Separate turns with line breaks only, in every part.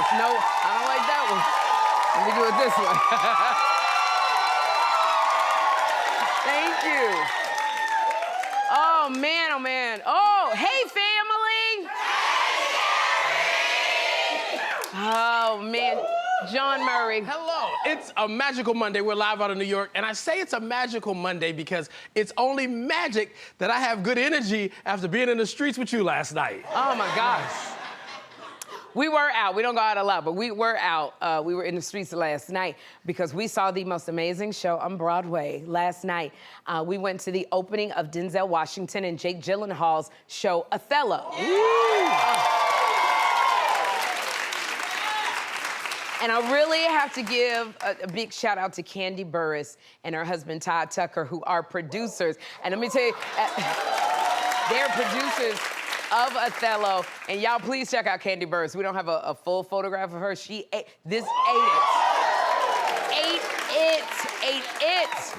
this. No, I don't like that one. Let me do it this way. Thank you. Oh, man, oh, man. Oh, hey, family. Oh, man. John Murray.
Hello. It's a magical Monday. We're live out of New York, and I say it's a magical Monday because it's only magic that I have good energy after being in the streets with you last night.
Oh, my gosh. We were out. We don't go out a lot, but we were out. We were in the streets last night because we saw the most amazing show on Broadway last night. We went to the opening of Denzel Washington and Jake Gyllenhaal's show, Othello. And I really have to give a big shout out to Candy Burris and her husband, Todd Tucker, who are producers. And let me tell you, they're producers of Othello. And y'all, please check out Candy Burris. We don't have a full photograph of her. She ate it. Ate it.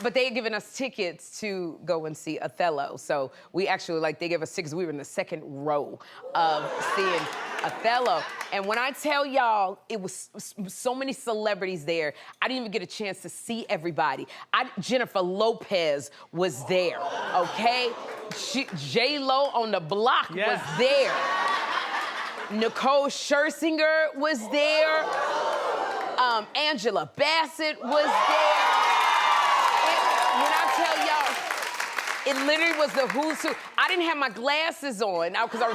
But they had given us tickets to go and see Othello. So we actually, they gave us tickets. We were in the second row of seeing Othello. And when I tell y'all, it was so many celebrities there. I didn't even get a chance to see everybody. Jennifer Lopez was there, okay? J-Lo on the block was there. Nicole Scherzinger was there. Angela Bassett was there. When I tell y'all, it literally was the who's who. I didn't have my glasses on because I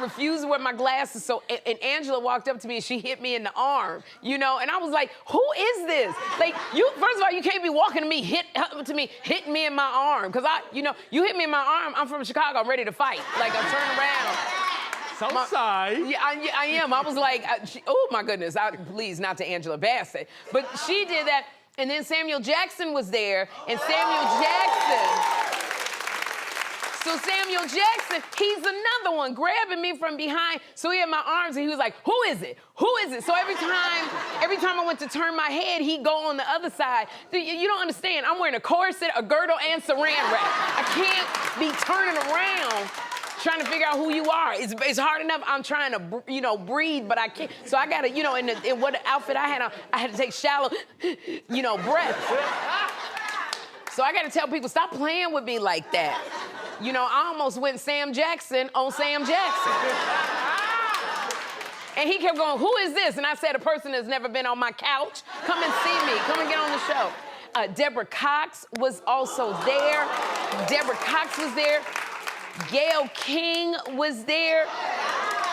refused to wear my glasses. So, and Angela walked up to me and she hit me in the arm, and I was like, who is this? First of all, you can't be walking to me, hitting me in my arm. Because you hit me in my arm, I'm from Chicago, I'm ready to fight. I turn around.
Southside.
Yeah, I am. I was like, oh my goodness, please, not to Angela Bassett. But she did that. And then Samuel Jackson was there, and Samuel Jackson, he's another one, grabbing me from behind. So he had my arms, and he was like, who is it? Who is it? So every time I went to turn my head, he'd go on the other side. You don't understand. I'm wearing a corset, a girdle, and saran wrap. I can't be turning around trying to figure out who you are. It's hard enough. I'm trying to, breathe, but I can't. So I gotta, in what outfit I had on, I had to take shallow, breaths. So I gotta tell people, stop playing with me like that. I almost went Sam Jackson on Sam Jackson. And he kept going, who is this? And I said, a person that's never been on my couch. Come and see me. Come and get on the show. Deborah Cox was also there. Gayle King was there.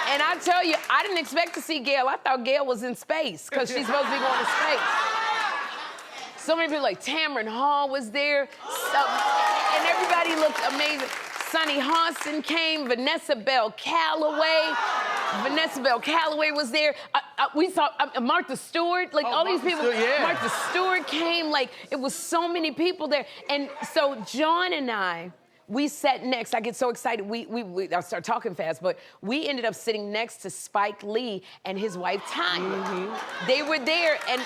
And I tell you, I didn't expect to see Gayle. I thought Gayle was in space because she's supposed to be going to space. So many people, like Tamron Hall was there. And everybody looked amazing. Sunny Hostin came, Vanessa Bell Calloway was there. We saw Martha Stewart, all these people. Martha Stewart came, it was so many people there. And so John and I, we sat next. I get so excited. I start talking fast, but we ended up sitting next to Spike Lee and his wife, Tanya. Mm-hmm. They were there, and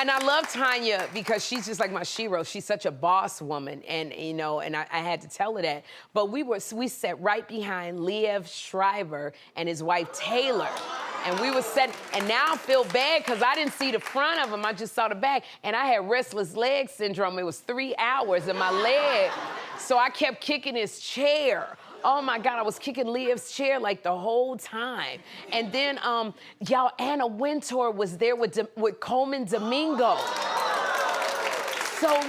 I love Tanya because she's just like my shero. She's such a boss woman, and I had to tell her that. But we sat right behind Liev Schreiber and his wife Taylor. And we were sitting, and now I feel bad because I didn't see the front of him. I just saw the back, and I had restless leg syndrome. It was 3 hours in my leg. So I kept kicking his chair. Oh my God, I was kicking Liev's chair the whole time. And then, y'all, Anna Wintour was there with Coleman Domingo. So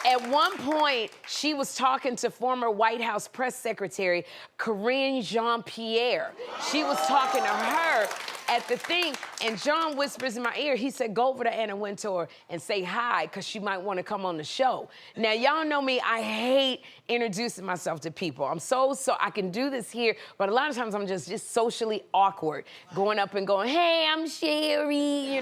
at one point, she was talking to former White House press secretary, Karine Jean-Pierre. She was talking to her at the thing, and John whispers in my ear, he said, go over to Anna Wintour and say hi, because she might want to come on the show. Now, y'all know me, I hate introducing myself to people. I'm so I can do this here, but a lot of times I'm just socially awkward, going up and going, hey, I'm Sherri,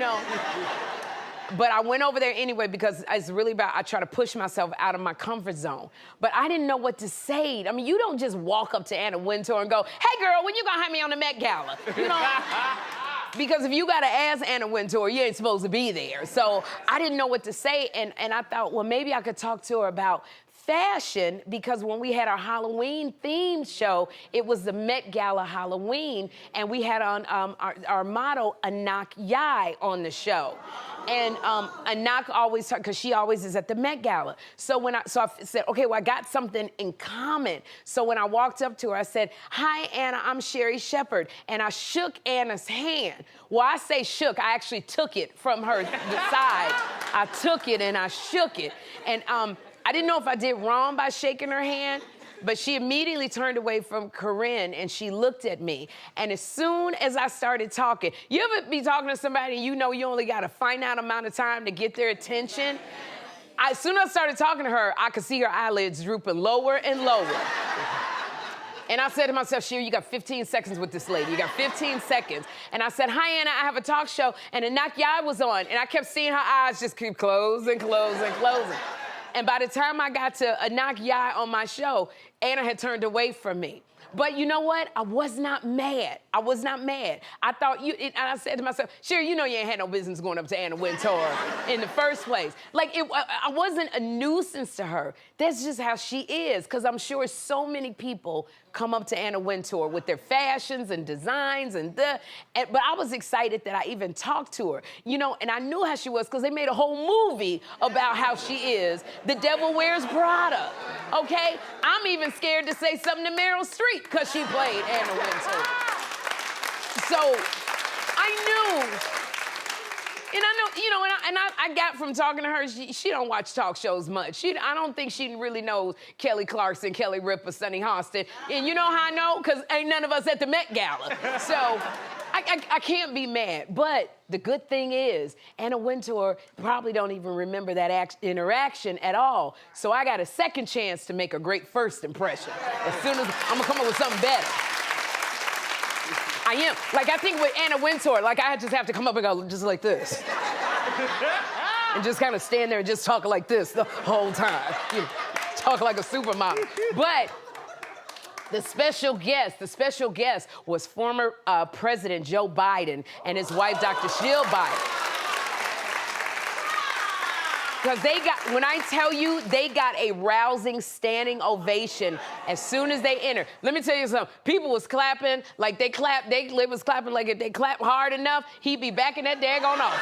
But I went over there anyway because it's really about, I try to push myself out of my comfort zone. But I didn't know what to say. I mean, you don't just walk up to Anna Wintour and go, hey girl, when you gonna have me on the Met Gala? Because if you gotta ask Anna Wintour, you ain't supposed to be there. So I didn't know what to say, and I thought, well, maybe I could talk to her about fashion because when we had our Halloween themed show, it was the Met Gala Halloween, and we had on our motto, Anak Yai, on the show. And Anak always, because she always is at the Met Gala. So I said, okay, well, I got something in common. So when I walked up to her, I said, hi, Anna, I'm Sherri Shepherd. And I shook Anna's hand. Well, I say shook, I actually took it from her the side. I took it and I shook it. And I didn't know if I did wrong by shaking her hand, but she immediately turned away from Corinne and she looked at me. And as soon as I started talking, you ever be talking to somebody and you know you only got a finite amount of time to get their attention? As soon as I started talking to her, I could see her eyelids drooping lower and lower. And I said to myself, Sherri, you got 15 seconds with this lady. You got 15 seconds. And I said, hi, Anna, I have a talk show. And Anak Yai was on. And I kept seeing her eyes just keep closing, closing, closing. And by the time I got to Anak Yai on my show, Anna had turned away from me. But you know what? I was not mad. I was not mad. I thought and I said to myself, Sherri, you know you ain't had no business going up to Anna Wintour in the first place. Like, I wasn't a nuisance to her. That's just how she is, because I'm sure so many people come up to Anna Wintour with their fashions and designs but I was excited that I even talked to her, you know, and I knew how she was because they made a whole movie about how she is. The Devil Wears Prada, okay? I'm even scared to say something to Meryl Streep because she played Anna Wintour. So I knew, and I know, you know, and I got from talking to her, she don't watch talk shows much. I don't think she really knows Kelly Clarkson, Kelly Ripa, Sunny Hostin. And you know how I know? Because ain't none of us at the Met Gala. So I can't be mad. But the good thing is, Anna Wintour probably don't even remember that interaction at all. So I got a second chance to make a great first impression. As soon as I'm gonna come up with something better. I am. Like, I think with Anna Wintour, like, I just have to come up and go just like this. And just kind of stand there and just talk like this the whole time. You know, talk like a supermodel. But the special guest was former President Joe Biden and his wife, Dr. Jill Biden. Because when I tell you, they got a rousing standing ovation as soon as they entered. Let me tell you something. People was clapping, like they was clapping like if they clapped hard enough, he'd be back in that daggone office.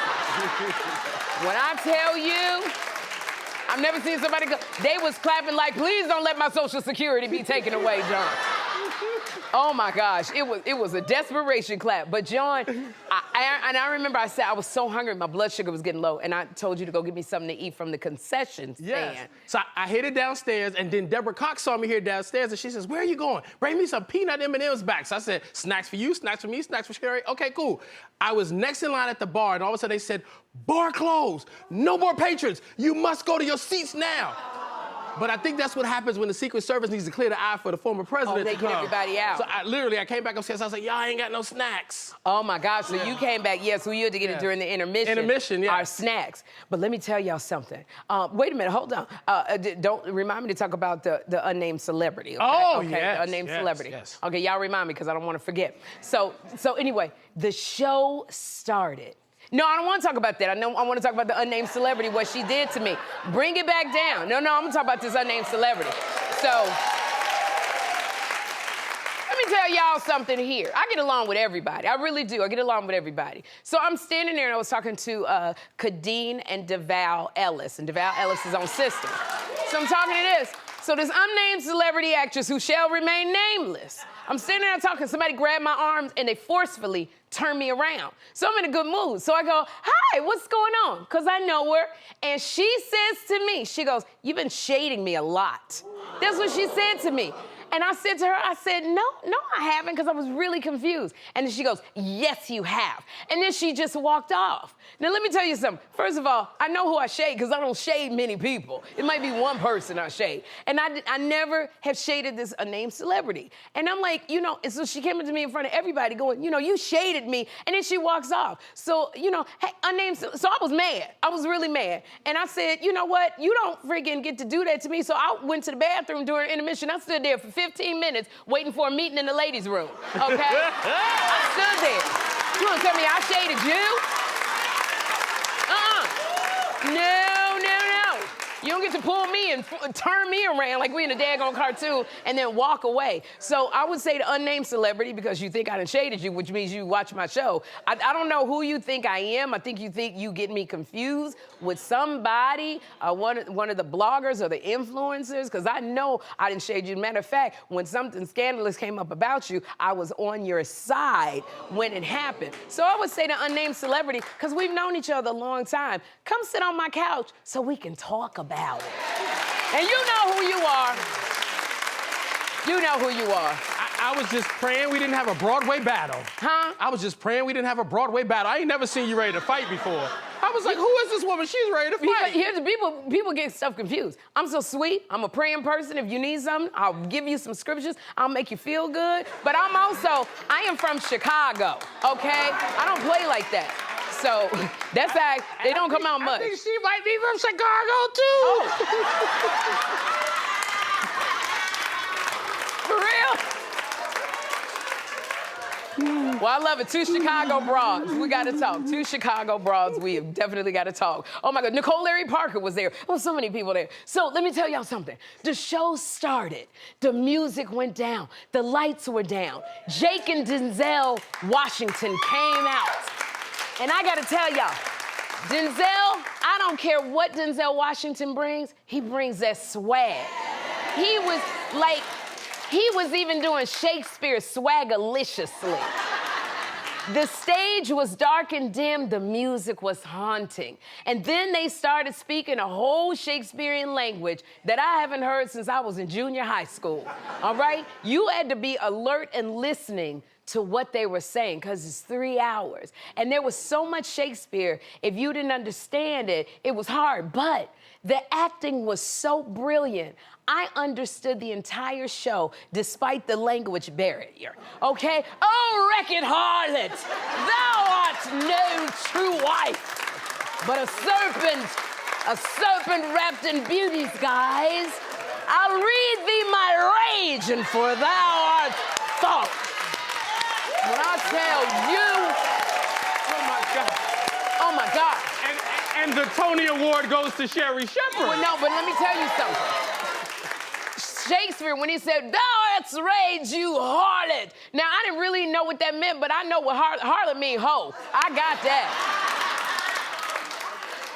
When I tell you, I've never seen somebody go, they was clapping like, please don't let my Social Security be taken away, John. Oh my gosh, it was a desperation clap. But John, I remember I said I was so hungry, my blood sugar was getting low, and I told you to go get me something to eat from the concession stand.
Yes. So I headed downstairs, and then Deborah Cox saw me here downstairs, and she says, where are you going? Bring me some peanut M&Ms back. So I said, snacks for you, snacks for me, snacks for Sherri. Okay, cool. I was next in line at the bar, and all of a sudden they said, bar closed, no more patrons. You must go to your seats now. But I think that's what happens when the Secret Service needs to clear the eye for the former president.
Oh, they get everybody out.
So I came back upstairs. I was like, y'all ain't got no snacks.
Oh my gosh! So you came back, so you had to get it during the intermission.
Intermission, yeah.
Our snacks. But let me tell y'all something. Wait a minute, hold on. Don't remind me to talk about the unnamed celebrity. Okay?
Oh,
okay,
yes,
the unnamed celebrity.
Yes.
Okay, y'all remind me because I don't want to forget. So anyway, the show started. No, I don't want to talk about that. I want to talk about the unnamed celebrity, what she did to me. Bring it back down. No, I'm going to talk about this unnamed celebrity. So, let me tell y'all something here. I get along with everybody. I really do. I get along with everybody. So I'm standing there and I was talking to Kadeen and DeVal Ellis. And DeVal Ellis is on Sisters. So I'm talking to this. So this unnamed celebrity actress who shall remain nameless. I'm standing there talking, somebody grabbed my arms and they forcefully turned me around. So I'm in a good mood. So I go, hi, what's going on? Because I know her. And she says to me, she goes, you've been shading me a lot. That's what she said to me. And I said to her, no, I haven't, because I was really confused. And then she goes, yes, you have. And then she just walked off. Now, let me tell you something. First of all, I know who I shade, because I don't shade many people. It might be one person I shade. And I never have shaded this unnamed celebrity. And I'm like, and so she came up to me in front of everybody going, you shaded me. And then she walks off. So, hey, unnamed, so I was mad. I was really mad. And I said, you know what? You don't freaking get to do that to me. So I went to the bathroom during intermission. I stood there for 15 minutes waiting for a meeting in the ladies' room, okay? I stood there. You wanna tell me I shaded you? No. You don't get to pull me and turn me around like we in a daggone cartoon and then walk away. So I would say the unnamed celebrity because you think I done shaded you, which means you watch my show. I don't know who you think I am. I think you get me confused with somebody, one of the bloggers or the influencers, because I know I didn't shade you. Matter of fact, when something scandalous came up about you, I was on your side when it happened. So I would say the unnamed celebrity, because we've known each other a long time. Come sit on my couch so we can talk about it. And you know who you are. You know who you are.
I was just praying we didn't have a Broadway battle.
Huh?
I was just praying we didn't have a Broadway battle. I ain't never seen you ready to fight before. I was like, who is this woman? She's ready to fight.
Here's the people get stuff confused. I'm so sweet. I'm a praying person. If you need something, I'll give you some scriptures. I'll make you feel good. But I am from Chicago, okay? I don't play like that. So that's how they don't come out much.
I think she might be from Chicago too.
Oh. For real? Well, I love it. 2 Chicago broads. We got to talk. 2 Chicago broads. We have definitely got to talk. Oh, my God. Nicole Larry Parker was there. There were so many people there. So let me tell y'all something. The show started. The music went down. The lights were down. Jake and Denzel Washington came out. And I got to tell y'all, Denzel, I don't care what Denzel Washington brings. He brings that swag. He was even doing Shakespeare swagaliciously. The stage was dark and dim, the music was haunting. And then they started speaking a whole Shakespearean language that I haven't heard since I was in junior high school, all right? You had to be alert and listening to what they were saying, because it's 3 hours. And there was so much Shakespeare, if you didn't understand it, it was hard. But the acting was so brilliant. I understood the entire show despite the language barrier, okay? Oh, wretched harlot, thou art no true wife, but a serpent wrapped in beauty's guise. I'll read thee my rage, and for thou art thought. When I tell you, oh my God.
And the Tony Award goes to Sherri Shepherd.
Well, no, but let me tell you something. Shakespeare, when he said, thou hast rage, you harlot. Now, I didn't really know what that meant, but I know what harlot means, hoe. I got that.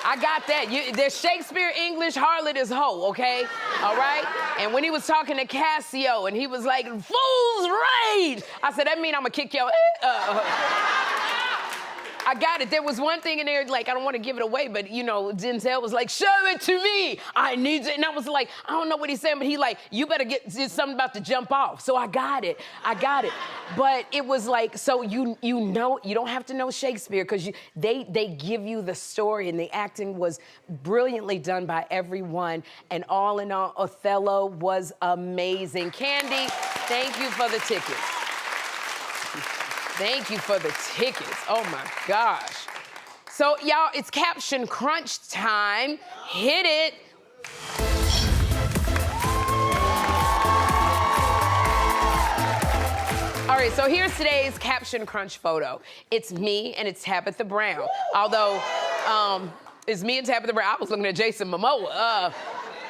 I got that. There's Shakespeare English, harlot is hoe, okay? All right? And when he was talking to Cassio, and he was like, fool's rage, I said, that mean I'm gonna kick your I got it. There was one thing in there, like, I don't want to give it away, but, you know, Denzel was like, show it to me. I need it. And I was like, I don't know what he's saying, but he like, you better get something about to jump off. So I got it. But it was like, so you know, you don't have to know Shakespeare because they give you the story, and the acting was brilliantly done by everyone. And all in all, Othello was amazing. Candy, thank you for the tickets. Thank you for the tickets. Oh, my gosh. So, y'all, it's caption crunch time. Hit it. All right, so here's today's caption crunch photo. It's me and it's Tabitha Brown. Although, it's me and Tabitha Brown. I was looking at Jason Momoa.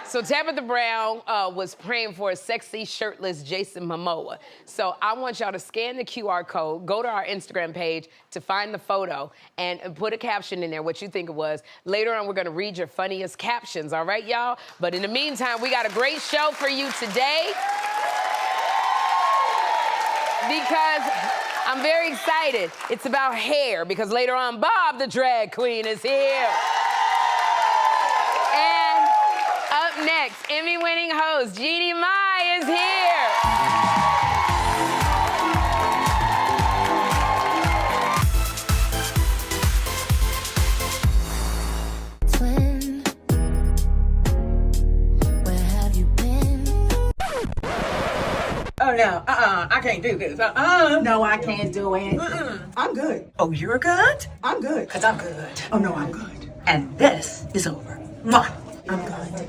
So Tabitha Brown was praying for a sexy, shirtless Jason Momoa. So I want y'all to scan the QR code, go to our Instagram page to find the photo, and put a caption in there, what you think it was. Later on, we're gonna read your funniest captions, all right, y'all? But in the meantime, we got a great show for you today, because I'm very excited. It's about hair, because later on, Bob the drag queen is here. And up next, Emmy-winning host Jeannie is here.
Twin, where have you been?
Oh, no, I can't do this. No, I can't do it. I'm good.
Oh, you're good?
I'm good.
Because I'm good.
Oh, no, I'm good.
And this is over. Mwah.
I'm good.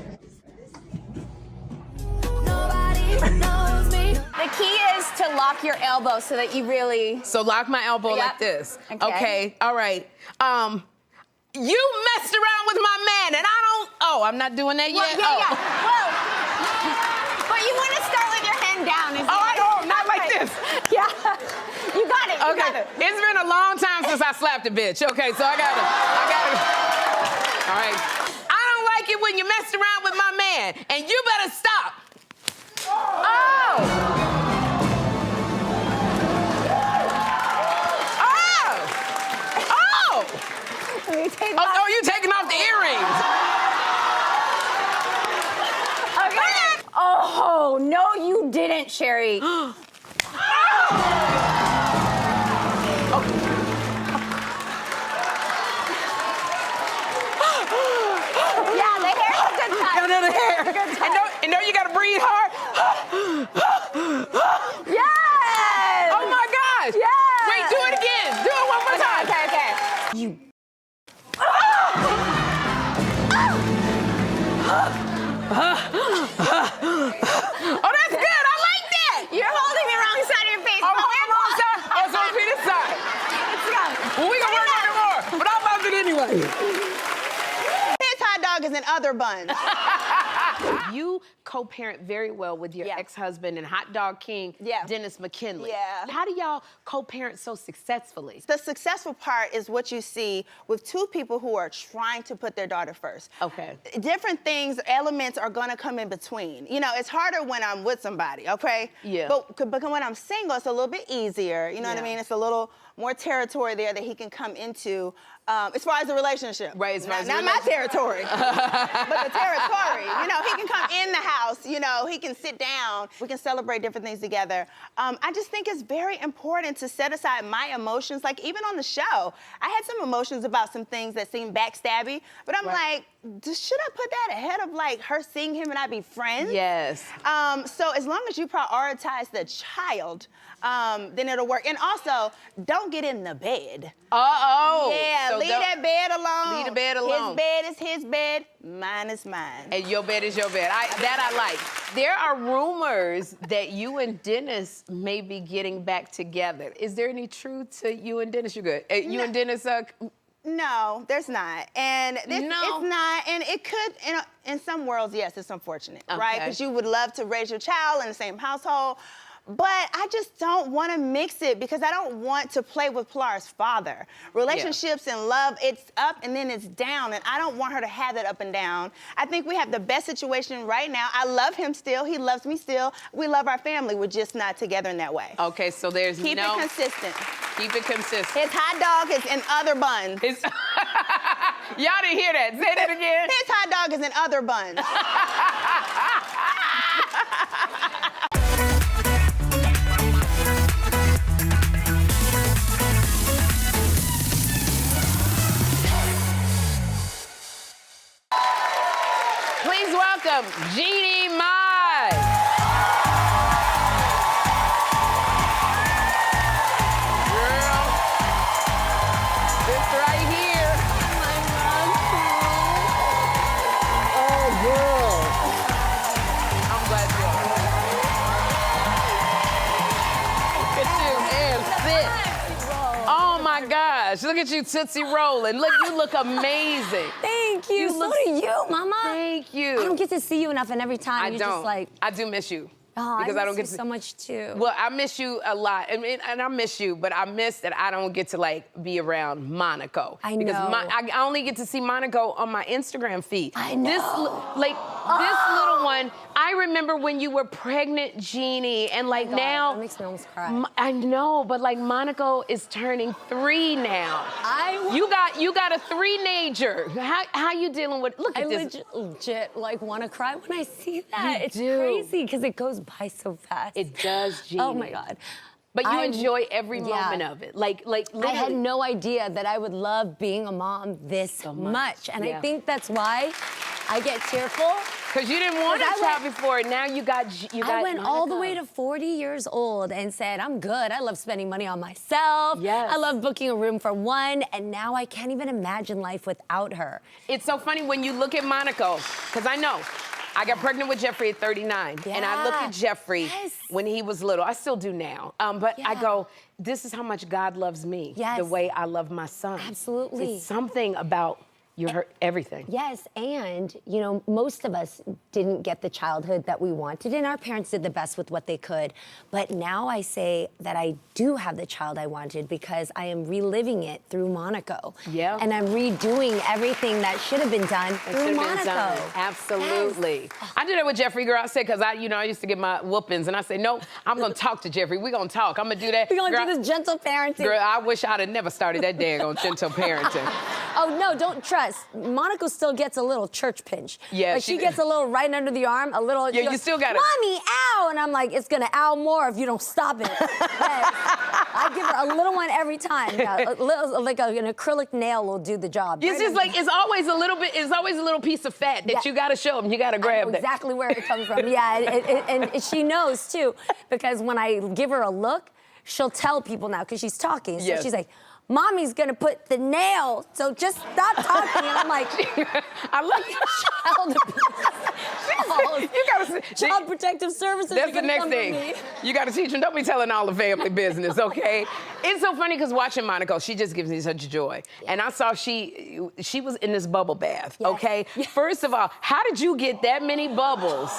Nobody knows me.
The key is to lock your elbow so that you really...
So lock my elbow
Yep.
like this.
Okay.
Okay, all right. you messed around with my man, and I don't. Oh, I'm not doing that yet.
Yeah,
oh.
yeah. Well, but you want to start with your hand down.
I don't. Not like this.
Yeah. You got it. You
Okay.
got it.
It's been a long time since I slapped a bitch. Okay, so I gotta. All right. I don't like it when you mess around with my man, and you better stop. Oh. Oh, you taking off the earrings.
Okay. Oh, no, you didn't, Sherri. Yeah, the hair's a good touch.
No, the hair.
Good touch.
And know you gotta breathe hard.
Yes!
Oh my gosh.
Yes!
Wait, do it again. Do it one more time.
Okay. You.
Oh, that's good. I like that.
You're holding the wrong side of your face.
Oh, wrong side. Oh, so it's this side. Well, we gonna work on it more, but I'll love it anyway.
His hot dog is in other buns.
You co-parent very well with your
Yeah.
ex-husband and hot dog king,
Yeah.
Dennis McKinley.
Yeah.
How do y'all co-parent so successfully?
The successful part is what you see with two people who are trying to put their daughter first.
Okay.
Different things, elements are gonna come in between. You know, it's harder when I'm with somebody, okay?
Yeah.
But when I'm single, it's a little bit easier. You know what I
Yeah.
mean? It's a little more territory there that he can come into as far as the relationship.
Right, as far as the
not my territory, but the territory. You know, he can come in the house, you know, he can sit down, we can celebrate different things together. I just think it's very important to set aside my emotions. Like, even on the show, I had some emotions about some things that seemed backstabby, but I'm like, should I put that ahead of like her seeing him and I be friends?
Yes.
So as long as you prioritize the child, then it'll work. And also, don't get in the bed.
Uh-oh.
Yeah,
So
leave
don't-
that bed alone.
Leave the bed alone.
His bed is his bed, mine is mine.
And your bed is your bed. That I like. There are rumors that you and Dennis may be getting back together. Is there any truth to you and Dennis? You're good. You and Dennis
No, there's not. And this,
No.
it's not. And it could, in some worlds, yes, it's unfortunate, right?
Okay.
Because you would love to raise your child in the same household. But I just don't want to mix it because I don't want to play with Pilar's father. Relationships and love, it's up and then it's down, and I don't want her to have that up and down. I think we have the best situation right now. I love him still. He loves me still. We love our family. We're just not together in that way.
Okay, so there's
Keep it consistent.
Keep it consistent.
His hot dog is in other buns.
Y'all didn't hear that. Say that again.
His hot dog is in other buns.
Please welcome Jeannie Mai. Girl, this right here. Oh, girl. I'm glad you're Look at you and sit. Oh my gosh, look at you Tootsie rolling. Look, you look amazing.
Thank you. So
look-
do you, Mama.
Thank you.
I don't get to see you enough, and every time
I
you're
don't.
just like,
I do miss you.
oh,
because
I
I don't
miss
get
you
to.
so much too.
Well, I miss you a lot, and I miss you, but I miss that I don't get to like be around Monaco.
I
Because
know.
I only get to see Monaco on my Instagram feed.
I know.
This little one. I remember when you were pregnant, Jeannie, and like
God,
now.
that makes me almost cry.
I know, but like Monaco is turning 3 now.
I
You got a 3-nager. How you dealing with? Look
I
at this.
legit like want to cry when I see that. It's
do.
crazy because it goes by so fast.
It does, Jeannie.
Oh my God.
But you
I-
enjoy every
yeah.
moment of it. Like literally.
I had no idea that I would love being a mom this much. And
yeah.
I think that's why I get tearful.
Because you didn't want a
Because I
child
went-
before, and now you got
I went all the
Monaco.
way to 40 years old and said, I'm good. I love spending money on myself.
Yes.
I love booking a room for one. And now I can't even imagine life without her.
It's so funny when you look at Monaco, because I know. I got pregnant with Jeffrey at 39, and I look at Jeffrey
Yes.
when he was little. I still do now, but I
Yeah.
go, this is how much God loves me,
Yes.
the way I love my son.
Absolutely.
It's something about You heard everything.
Yes, and you know, most of us didn't get the childhood that we wanted, and our parents did the best with what they could. But now I say that I do have the child I wanted because I am reliving it through Monaco.
Yeah.
And I'm redoing everything that should have been done through Monaco.
Absolutely. I did it with Jeffrey, girl. I said, because I used to get my whoopings, and I said, no, I'm gonna talk to Jeffrey. We're gonna talk. I'm gonna do that.
We're gonna
Girl,
do this gentle parenting.
Girl, I wish I'd have never started that daggone gentle parenting.
Oh no, don't trust. Monaco still gets a little church pinch.
Yeah,
like she gets a little right under the arm, a little.
Yeah,
she goes,
you still gotta.
Mommy, ow! And I'm like, it's gonna ow more if you don't stop it. Yes. I give her a little one every time. Yeah, a little, like an acrylic nail will do the job.
It's just like it's always a little bit. It's always a little piece of fat that you gotta show them. You gotta grab that.
Exactly where it comes from. Yeah, and she knows too, because when I give her a look, she'll tell people now because she's talking. So
Yes.
she's like, Mommy's gonna put the nail, so just stop talking. And I'm like,
I love
Child Protective Services.
That's
are
the
gonna
next
come for
thing.
me.
You got to teach them. Don't be telling all the family business, okay? It's so funny because watching Monaco, she just gives me such joy. And I saw she was in this bubble bath,
Yes.
okay? First of all, how did you get that many bubbles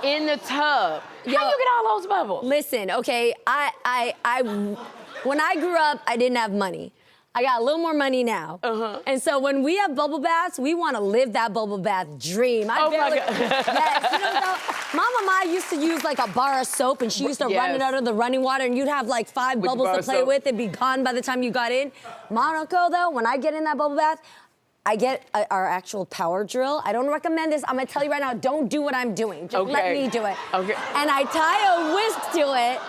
in the tub? How you get all those bubbles?
Listen, okay, when I grew up, I didn't have money. I got a little more money now. And so when we have bubble baths, we want to live that bubble bath dream.
Oh my God.
Yes, you know, Mama Ma used to use like a bar of soap and she used to run it out of the running water and you'd have like 5
With the
bubbles
bar
to
of
play
soap.
with. It'd be gone by the time you got in. Monaco though, when I get in that bubble bath, I get our actual power drill. I don't recommend this. I'm gonna tell you right now, don't do what I'm doing. Just let
Okay.
me do it.
Okay.
And I tie a whisk to it.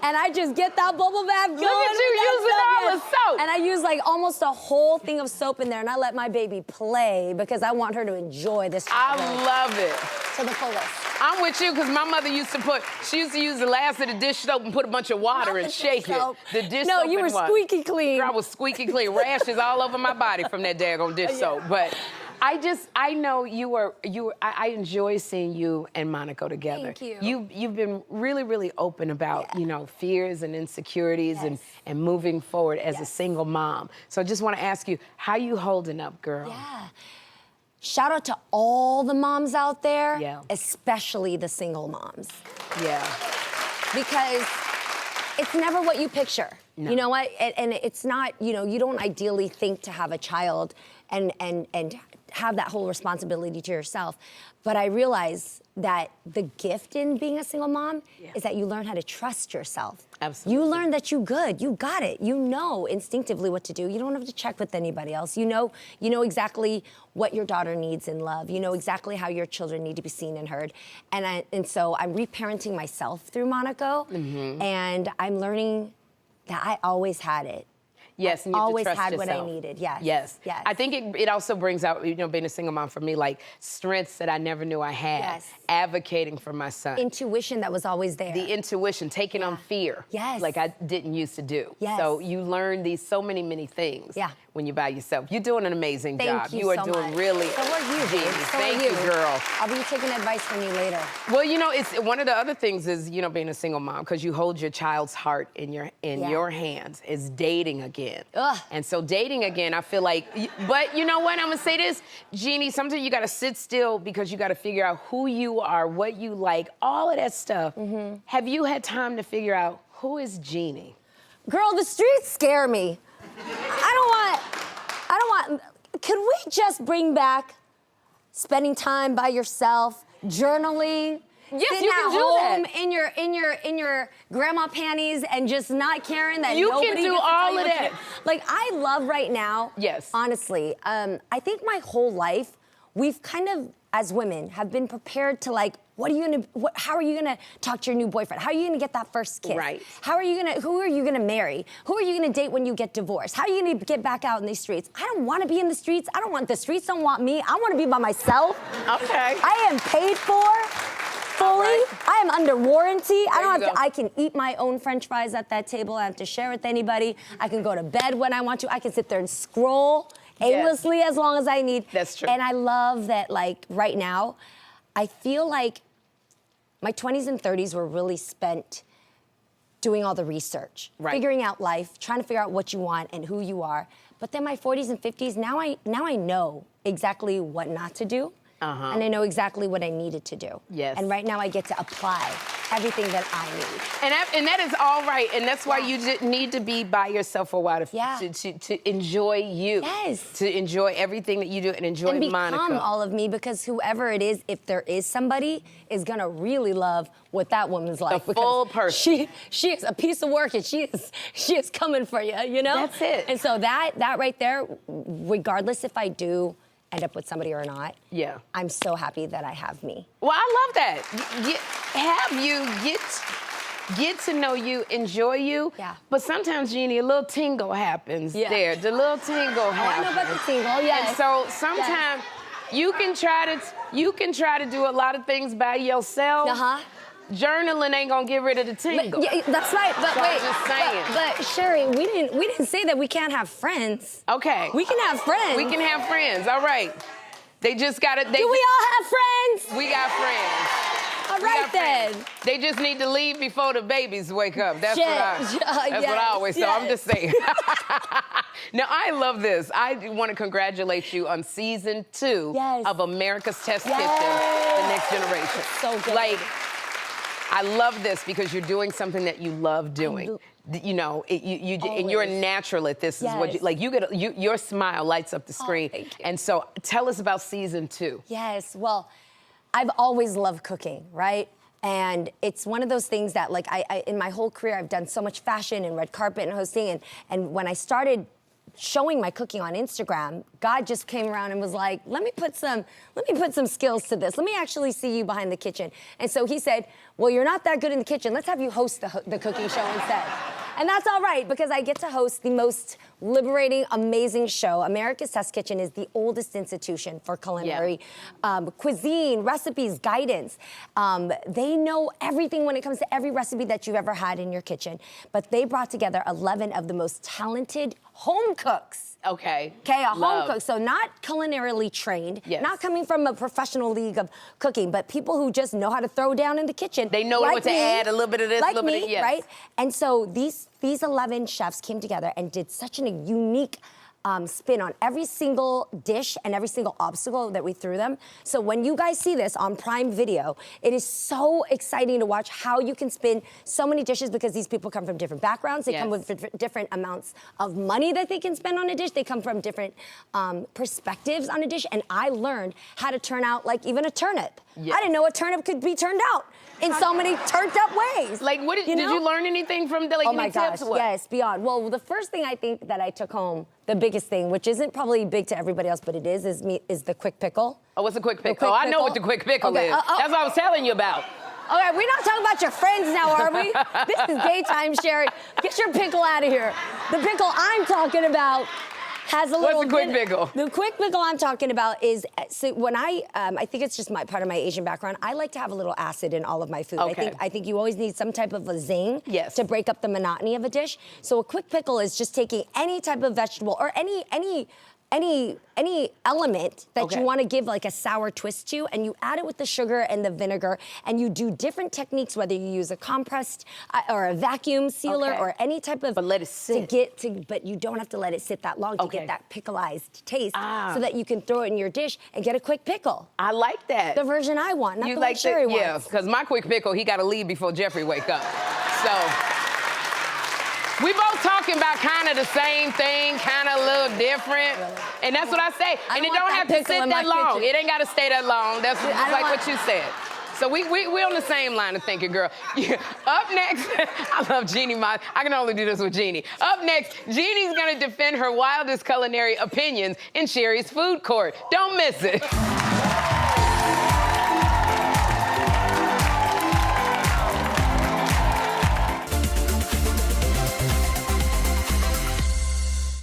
And I just get that bubble bath going.
Look at you
with that
using all the soap.
And I use like almost a whole thing of soap in there, and I let my baby play because I want her to enjoy this
I
childhood
love it.
to the fullest.
I'm with you because my mother used to use the last of the dish soap and put a bunch of water and shake it.
Soap.
The dish
No,
soap
you
and
were
water.
squeaky clean.
Girl, I was squeaky clean. Rashes all over my body from that daggone dish soap. But I know I enjoy seeing you and Monaco together.
Thank you.
You've been really, really open about, fears and insecurities and moving forward as a single mom. So I just want to ask you, how you holding up, girl?
Yeah. Shout out to all the moms out there,
Yeah.
especially the single moms.
Yeah.
Because it's never what you picture.
No.
You know what? And it's not, you don't ideally think to have a child and have that whole responsibility to yourself. But I realize that the gift in being a single mom is that you learn how to trust yourself.
Absolutely.
You learn that you got it. You know instinctively what to do. You don't have to check with anybody else. You know exactly what your daughter needs in love. You know exactly how your children need to be seen and heard. And so I'm reparenting myself through Monaco, and I'm learning that I always had it.
Yes, and you
always
have to trust
had what I
yourself.
needed. Yes.
Yes.
Yes.
I think it also brings out, being a single mom for me, like strengths that I never knew I had.
Yes.
Advocating for my son.
Intuition that was always there.
The intuition, taking on fear.
Yes.
Like I didn't used to do.
Yes.
So you learn so many things.
Yeah.
When you're by yourself. You're doing an amazing job.
Thank you
are
so
doing
much.
really.
So are you,
Jeannie.
babe. So are
Thank
you.
you, girl.
I'll be taking advice from you later.
Well, it's one of the other things is, being a single mom, because you hold your child's heart in your hands, is dating again.
Ugh.
And so dating again, I feel like, but you know what? I'm gonna say this, Jeannie, sometimes you gotta sit still because you gotta figure out who you are, what you like, all of that stuff. Have you had time to figure out who is Jeannie?
Girl, the streets scare me. I don't want, could we just bring back spending time by yourself, journaling?
Yes,
sitting
you
at
can do
home
that.
in your grandma panties and just not caring that
You
nobody
can do
gets to tell
all
you
of
what to
that.
do. Like I love right now.
Yes.
Honestly, I think my whole life we've kind of, as women, have been prepared to like, how are you gonna talk to your new boyfriend? How are you gonna get that first kiss?
Right.
Who are you gonna marry? Who are you gonna date when you get divorced? How are you gonna get back out in these streets? I don't wanna be in the streets. The streets don't want me. I wanna be by myself.
Okay.
I am paid for fully.
right.
I am under warranty. I don't
you
have
go.
I can eat my own French fries at that table. I don't have to share with anybody. I can go to bed when I want to. I can sit there and scroll aimlessly as long as I need.
That's true.
And I love that, like, right now, I feel like my 20s and 30s were really spent doing all the research,
Right.
figuring out life, trying to figure out what you want and who you are. But then my 40s and 50s, now I know exactly what not to do. And I know exactly what I needed to do.
Yes.
And right now I get to apply everything that I need.
And that is all right. And that's why you need to be by yourself for a while to enjoy you.
Yes.
To enjoy everything that you do and enjoy
And become
Monica.
all of me, because whoever it is, if there is somebody, is gonna really love what that woman's like.
The full person.
She is a piece of work, and she is coming for you, you know?
That's it.
And so that right there, regardless if I do end up with somebody or not,
Yeah.
I'm so happy that I have me.
Well, I love that. Get to know you, enjoy you.
Yeah.
But sometimes, Jeannie, a little tingle happens there. The little tingle happens.
I know about the tingle, yes.
And so sometimes you can try to do a lot of things by yourself. Journaling ain't gonna get rid of the tingle.
Yeah, that's right. But
So
wait,
I'm just saying.
but Sherri, we didn't say that we can't have friends.
Okay.
We can have friends.
We can have friends. All right. They just gotta.
Do we all have friends?
We got friends.
All right then.
They just need to leave before the babies wake up. That's
Shit.
what I always say. I'm just saying. Now, I love this. I want to congratulate you on season 2 of America's Test Kitchen, The Next Generation.
So good.
Like, I love this because you're doing something that you love doing. You know, and you're natural at this. Is what you, like. Your smile lights up the screen.
Thank you.
And so, tell us about season 2.
Yes, well, I've always loved cooking, right? And it's one of those things that, like, I in my whole career, I've done so much fashion and red carpet and hosting. And when I started showing my cooking on Instagram, God just came around and was like, let me put some skills to this. Let me actually see you behind the kitchen. And so he said, well, you're not that good in the kitchen. Let's have you host the cooking show instead. And that's all right, because I get to host the most liberating, amazing show. America's Test Kitchen is the oldest institution for culinary cuisine, recipes, guidance. They know everything when it comes to every recipe that you've ever had in your kitchen. But they brought together 11 of the most talented home cooks.
Okay.
Okay, a home cook, so not culinarily trained, not coming from a professional league of cooking, but people who just know how to throw down in the kitchen.
They know what to add, a little bit of this, a little bit of yes.
Right? And so these 11 chefs came together and did such a unique spin on every single dish and every single obstacle that we threw them. So when you guys see this on Prime Video, it is so exciting to watch how you can spin so many dishes, because these people come from different backgrounds. They come with different amounts of money that they can spend on a dish. They come from different perspectives on a dish. And I learned how to turn out like even a turnip.
Yes.
I didn't know a turnip could be turned out in so many turned up ways.
Like, what did you learn anything from the, like,
oh my gosh,
tips? What?
Yes, beyond. Well, the first thing I think that I took home, the biggest thing, which isn't probably big to everybody else, but it is the quick pickle.
Oh, what's a quick pickle? I know what the quick pickle is. That's what I was telling you about.
Okay, we're not talking about your friends now, are we? This is daytime, Sherri. Get your pickle out of here. The pickle I'm talking about has a little.
What's the quick pickle?
The quick pickle I'm talking about is, so when I think it's just part of my Asian background, I like to have a little acid in all of my food.
Okay.
I think you always need some type of a zing
to
break up the monotony of a dish. So a quick pickle is just taking any type of vegetable or any element that you want to give like a sour twist to, and you add it with the sugar and the vinegar, and you do different techniques, whether you use a compressed or a vacuum sealer or any type of.
But let it sit.
But you don't have to let it sit that long to get that pickleized taste, so that you can throw it in your dish and get a quick pickle.
I like that.
The version I want, not
you
the
like
one Sherri wants.
Yeah, because my quick pickle, he got to leave before Jeffrey wake up. So. We both talking about kind of the same thing, kind of a little different. And that's what I say. And it don't have to sit that long. It ain't got to stay that long. That's just like what you said. So we on the same line of thinking, girl. Up next, I love Jeannie. I can only do this with Jeannie. Up next, Jeannie's going to defend her wildest culinary opinions in Sherri's food court. Don't miss it.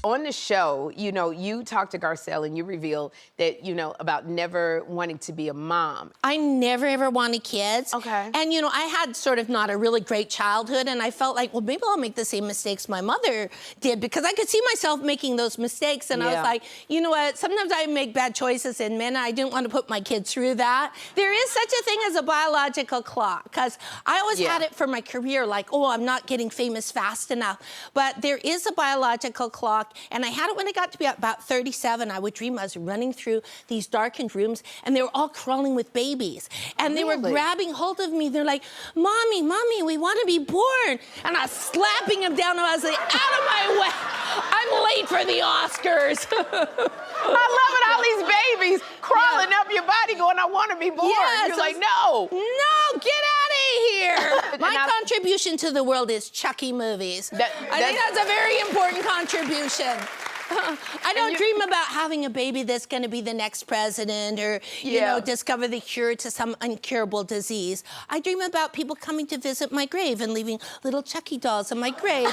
On the show, you talked to Garcelle and you revealed that, about never wanting to be a mom.
I never, ever wanted kids.
Okay.
And, I had sort of not a really great childhood, and I felt like, well, maybe I'll make the same mistakes my mother did, because I could see myself making those mistakes. And I was like, you know what? Sometimes I make bad choices in men. I didn't want to put my kids through that. There is such a thing as a biological clock, because I always had it for my career, like, oh, I'm not getting famous fast enough. But there is a biological clock, and And I had it when I got to be about 37. I would dream I was running through these darkened rooms, and they were all crawling with babies. And they were grabbing hold of me. They're like, Mommy, Mommy, we want to be born. And I was slapping them down, and I was like, out of my way. I'm late for the Oscars.
I love it, all these babies crawling up your body going, I want to be born.
Yes,
You're like, no.
No, get out of here. My contribution to the world is Chucky movies. I think that's a very important contribution. I don't dream about having a baby that's going to be the next president or, you know, discover the cure to some incurable disease. I dream about people coming to visit my grave and leaving little Chucky dolls in my grave.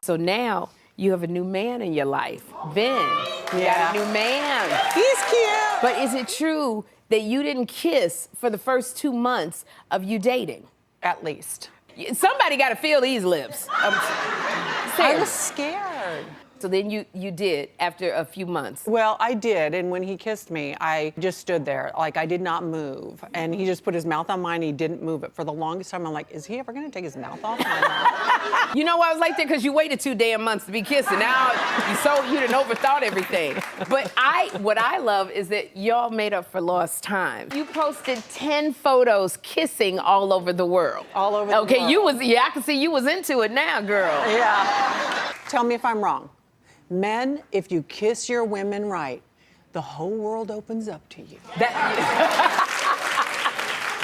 So now you have a new man in your life. Ben, you got a new man.
He's cute.
But is it true that you didn't kiss for the first 2 months of you dating?
At least.
Somebody got to feel these lips.
I was scared.
So then you did after a few months.
Well, I did, and when he kissed me, I just stood there, like I did not move. And he just put his mouth on mine, and he didn't move it. For the longest time, I'm like, is he ever gonna take his mouth off my mouth?
You know why I was like that? Because you waited 2 damn months to be kissing. Now you done overthought everything. But what I love is that y'all made up for lost time. You posted 10 photos kissing all over the world.
All over the world.
Okay, I can see you was into it now, girl.
Yeah. Tell me if I'm wrong. Men, if you kiss your women right, the whole world opens up to you.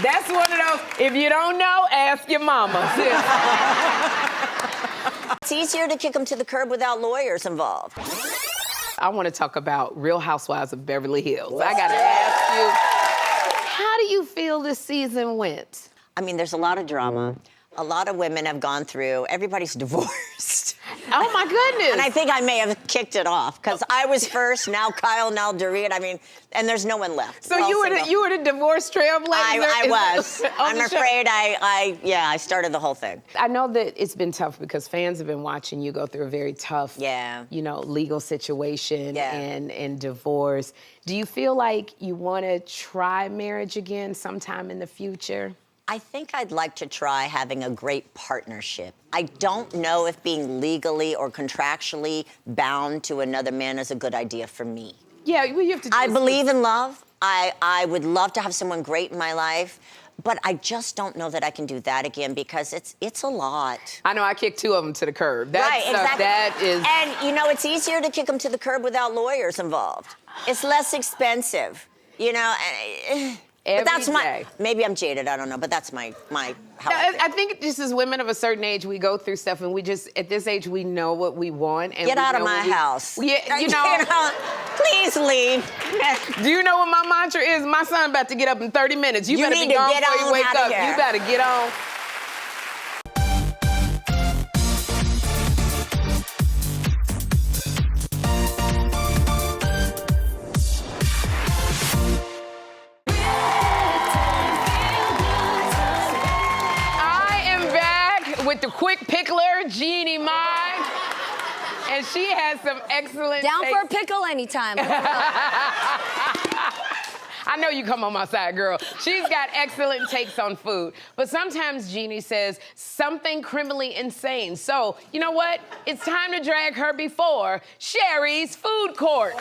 That's one of those, if you don't know, ask your mama.
It's easier to kick them to the curb without lawyers involved.
I want to talk about Real Housewives of Beverly Hills. I got to ask you, how do you feel this season went?
I mean, there's a lot of drama. A lot of women have gone through, everybody's divorced.
Oh my goodness.
And I think I may have kicked it off, because I was first, now Kyle, now Dorit. I mean, and there's no one left.
So you were the divorce trailblazer?
I was. I'm afraid I started the whole thing.
I know that it's been tough because fans have been watching you go through a very tough, legal situation and divorce. Do you feel like you want to try marriage again sometime in the future?
I think I'd like to try having a great partnership. I don't know if being legally or contractually bound to another man is a good idea for me.
Yeah, you have to.
I believe in love. I would love to have someone great in my life, but I just don't know that I can do that again because it's a lot.
I know I kicked 2 of them to the curb.
Right, exactly.
That is.
And you know, it's easier to kick them to the curb without lawyers involved. It's less expensive, you know. But that's maybe I'm jaded, I don't know, but that's my how
I think just as women of a certain age, we go through stuff and we just, at this age, we know what we want. And
get out of my house.
Yeah, you know.
Please leave.
Do you know what my mantra is? My son about to get up in 30 minutes. You better be gone before you wake up. You better get on. With the quick pickler, Jeannie Mai. And she has some excellent
Down for a pickle anytime.
I know you come on my side, girl. She's got excellent takes on food. But sometimes Jeannie says something criminally insane. So, you know what? It's time to drag her before Sherri's Food Court.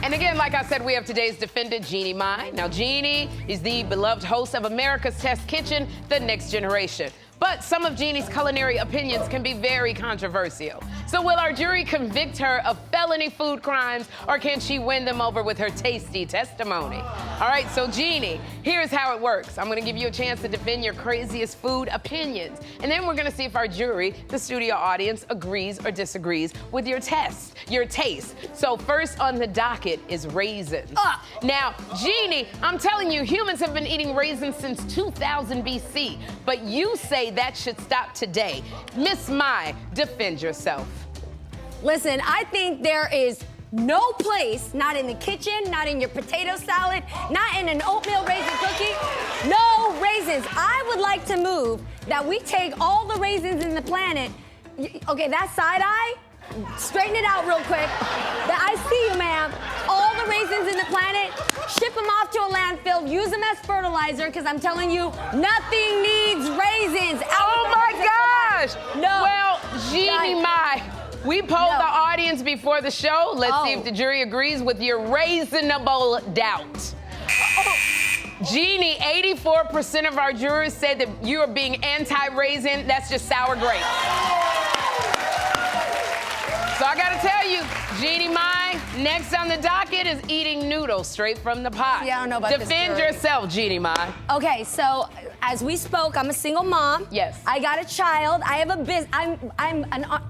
And again, like I said, we have today's defendant, Jeannie Mai. Now, Jeannie is the beloved host of America's Test Kitchen, The Next Generation. But some of Jeannie's culinary opinions can be very controversial. So will our jury convict her of felony food crimes, or can she win them over with her tasty testimony? All right, so Jeannie, here's how it works. I'm gonna give you a chance to defend your craziest food opinions. And then we're gonna see if our jury, the studio audience, agrees or disagrees with your taste. So first on the docket is raisins. Now, Jeannie, I'm telling you, humans have been eating raisins since 2000 BC, but you say that should stop today. Miss Mai, defend yourself.
Listen, I think there is no place, not in the kitchen, not in your potato salad, not in an oatmeal raisin cookie, no raisins. I would like to move that we take all the raisins in the planet. Okay, that side eye, straighten it out real quick. I see you, ma'am. All the raisins in the planet, ship them off to a landfill, use them as fertilizer, because I'm telling you, nothing needs raisins.
Oh my gosh!
No.
Well, Jeannie Mai, we polled
No.
the audience before the show. Let's see if the jury agrees with your reasonable doubt. Jeannie, 84% of our jurors said that you are being anti-raisin. That's just sour grapes. So I gotta tell you, Jeannie Mai, next on the docket is eating noodles straight from the pot.
Yeah, I don't know about this
Defend
jury.
yourself, Jeannie Mai.
Okay, so as we spoke, I'm a single mom.
Yes.
I got a child. I have a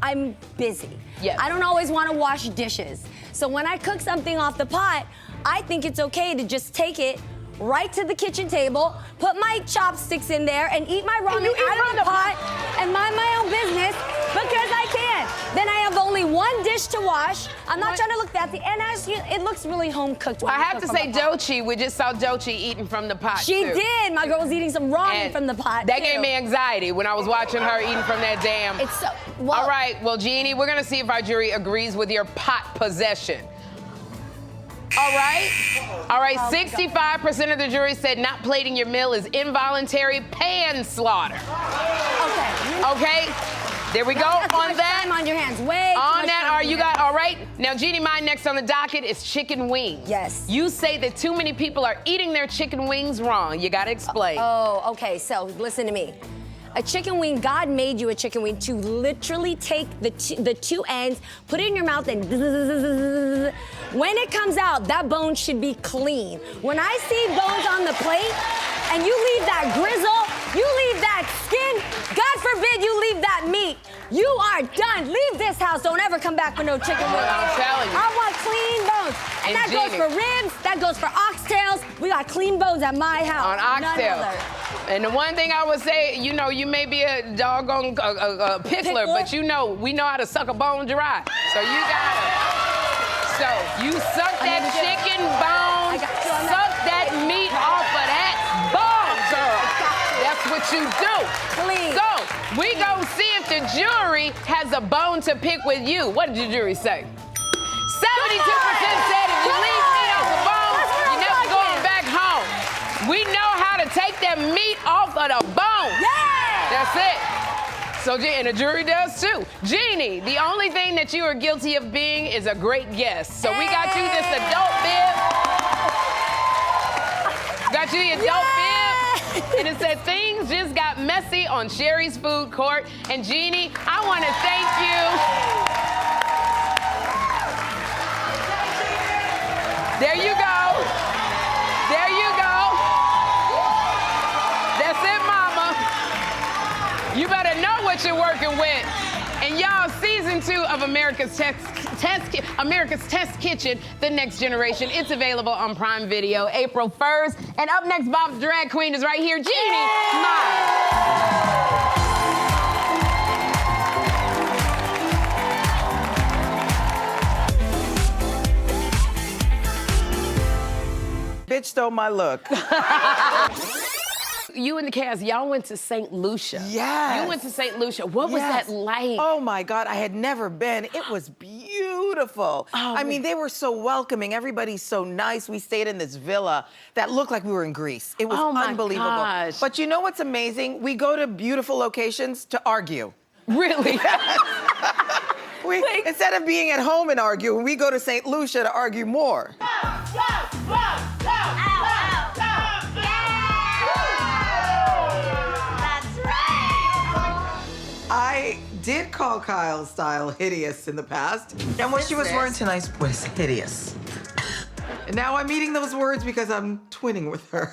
I'm busy.
Yes.
I don't always want to wash dishes. So when I cook something off the pot, I think it's okay to just take it right to the kitchen table, put my chopsticks in there, and eat my ramen out of the pot and mind my own business because I can. Then I have only one dish to wash. I'm not trying to look fancy, and it looks really home cooked.
I have to say, Dochi, we just saw Dochi eating from the pot.
She
too.
did. My girl was eating some ramen
And
from the pot.
That
too.
gave me anxiety when I was watching her eating from that damn.
It's so. Well,
All right, well, Jeannie, we're gonna see if our jury agrees with your pot possession. All right. All right, 65% of the jury said not plating your meal is involuntary panslaughter.
Okay.
Okay? There we go.
That's too
On
much
that.
time on your hands. Way too
On
much
that,
time
are
on
you
your
got
hands.
all right? Now, Jeannie, mine next on the docket is chicken wings.
Yes.
You say that too many people are eating their chicken wings wrong. You gotta explain.
Oh, okay. So listen to me. A chicken wing, God made you a chicken wing to literally take the two ends, put it in your mouth, and when it comes out, that bone should be clean. When I see bones on the plate, and you leave that grizzle, you leave that skin, God forbid you leave that meat, you are done. Leave this house. Don't ever come back with no chicken wings.
I'm telling you.
I want clean bones. And that goes
Jeannie.
for ribs, that goes for oxtails. We got clean bones at my house.
On
None
oxtail.
other.
And the one thing I would say, you know, you may be a doggone pickler, but you know, we know how to suck a bone dry. So you gotta. So you suck that chicken bone, suck that meat off of that bone, girl. That's what you do.
Please.
So we gonna see if the jury has a bone to pick with you. What did the jury say? 72% said if you leave meat off the bone, you're never going back home. We know how to take that meat off of the bone.
Yeah!
That's it. So, and the jury does too. Jeannie, the only thing that you are guilty of being is a great guest. So we got you this adult bib. Got you the adult bib. And it said things just got messy on Sherri's food court. And Jeannie, I want to thank you. There you go. There you go. That's it, mama. You better know what you're working with. And y'all, season 2 of America's Test Kitchen, The Next Generation. It's available on Prime Video April 1st. And up next, Bob's drag queen is right here, Jeannie Mai.
Bitch stole my look.
You and the cast, y'all went to St. Lucia.
Yes.
You went to St. Lucia. What was
Yes.
that like?
Oh my God, I had never been. It was beautiful. I mean, they were so welcoming. Everybody's so nice. We stayed in this villa that looked like we were in Greece. It was
Oh my
unbelievable.
gosh.
But you know what's amazing? We go to beautiful locations to argue.
Really?
Instead of being at home and arguing, we go to St. Lucia to argue more. I did call Kyle's style hideous in the past. And what she was wearing tonight was hideous. And now I'm eating those words because I'm twinning with her.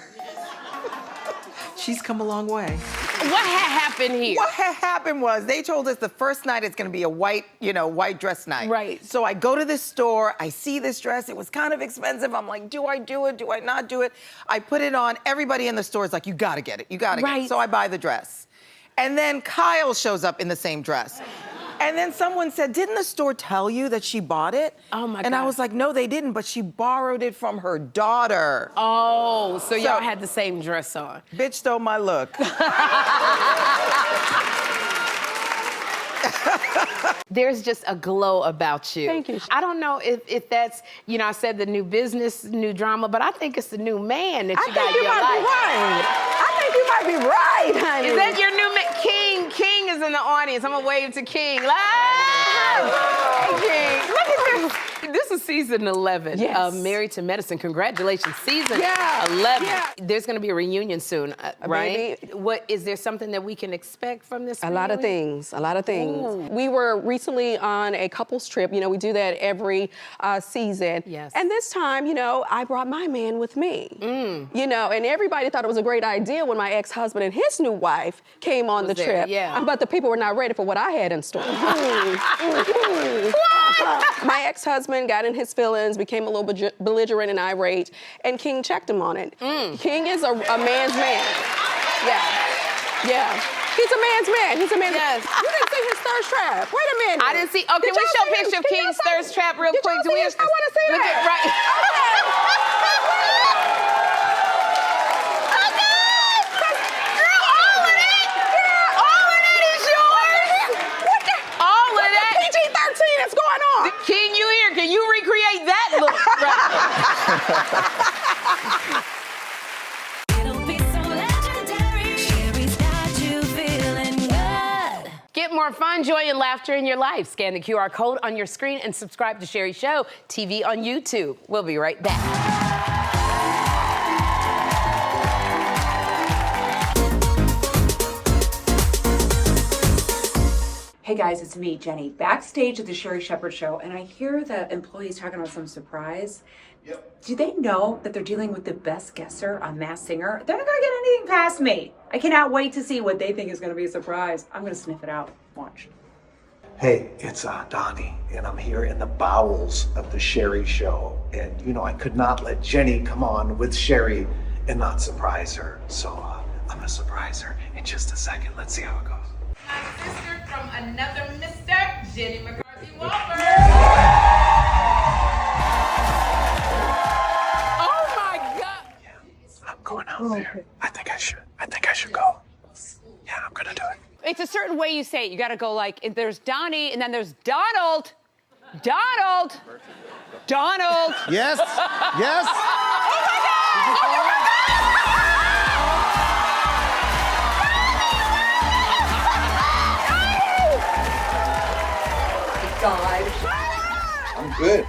She's come a long way.
What had happened here?
What had happened was they told us the first night it's gonna be a white, white dress night.
Right.
So I go to this store, I see this dress, it was kind of expensive. I'm like, do I do it? Do I not do it? I put it on, everybody in the store is like, you gotta get it, you gotta get it. So I buy the dress. And then Kyle shows up in the same dress. And then someone said, didn't the store tell you that she bought it?
Oh my
And I
God.
was like, no, they didn't, but she borrowed it from her daughter.
Oh, so y'all had the same dress on.
Bitch stole my look.
There's just a glow about you.
Thank you.
I don't know if that's, you know, I said the new business, new drama, but I think it's the new man that you got in your life.
I think you might be right, honey.
Is that your new man? King? King is in the audience. I'm gonna wave to King. Hey, King. Look at this. This is season 11 of Married to Medicine. Congratulations, season 11.
Yeah.
There's gonna be a reunion soon, right?
Baby.
What is there something that we can expect from this?
A lot of things.
Ooh.
We were recently on a couples trip. You know, we do that every season.
Yes.
And this time, you know, I brought my man with me. You know, and everybody thought it was a great idea when my ex-husband and his new wife came on the trip.
Yeah.
But the people were not ready for what I had in store. My ex-husband got in his feelings, became a little belligerent and irate, and King checked him on it. King is a man's man. Yeah. He's a man's man. He's a man's man. You didn't see his thirst trap. Wait a minute.
I didn't see. Oh, can we show a picture of King's thirst trap real quick?
I want to see
Look
that.
at right.
PG-13 is going on.
King, you here? Can you recreate that look?
It'll be so legendary. Sherry's got you feeling good.
Get more fun, joy, and laughter in your life. Scan the QR code on your screen and subscribe to Sherri Show TV on YouTube. We'll be right back.
Hey guys, it's me, Jenny, backstage at the Sherri Shepherd Show, and I hear the employees talking about some surprise. Yep. Do they know that they're dealing with the best guesser on Masked Singer? They're not gonna get anything past me. I cannot wait to see what they think is gonna be a surprise. I'm gonna sniff it out. Watch.
Hey, it's Donnie, and I'm here in the bowels of the Sherri Show. And you know, I could not let Jenny come on with Sherri and not surprise her. So I'm gonna surprise her in just a second. Let's see how it goes.
My sister from another Mr. Jeannie McCarthy-Walford. Oh my God!
Yeah, I'm going out there. I think I should go. Yeah, I'm gonna do it.
It's a certain way you say it. You got to go like, if there's Donnie, and then there's Donald. Donald. Donald.
Yes. Yes.
Oh my God! Oh my God!
I'm good.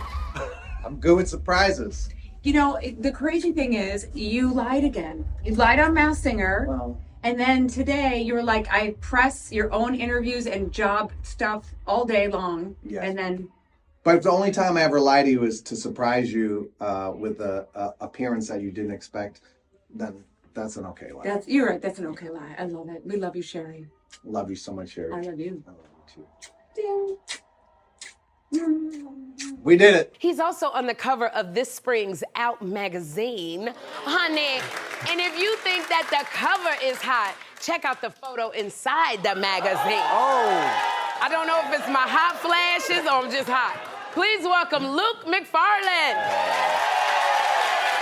I'm good with surprises.
You know, the crazy thing is, you lied again. You lied on Masked Singer.
Well,
And then today you were like, I press your own interviews and job stuff all day long.
Yes.
And then.
but the only time I ever lie to you is to surprise you with a appearance that you didn't expect. Then that's an okay lie.
You're right. That's an okay lie. I love it. We love you, Sherri.
Love you so much, Sherri.
I love you.
I love you too. We did it.
He's also on the cover of this spring's Out magazine, honey. And if you think that the cover is hot, check out the photo inside the magazine.
Oh.
I don't know if it's my hot flashes or I'm just hot. Please welcome Luke McFarlane.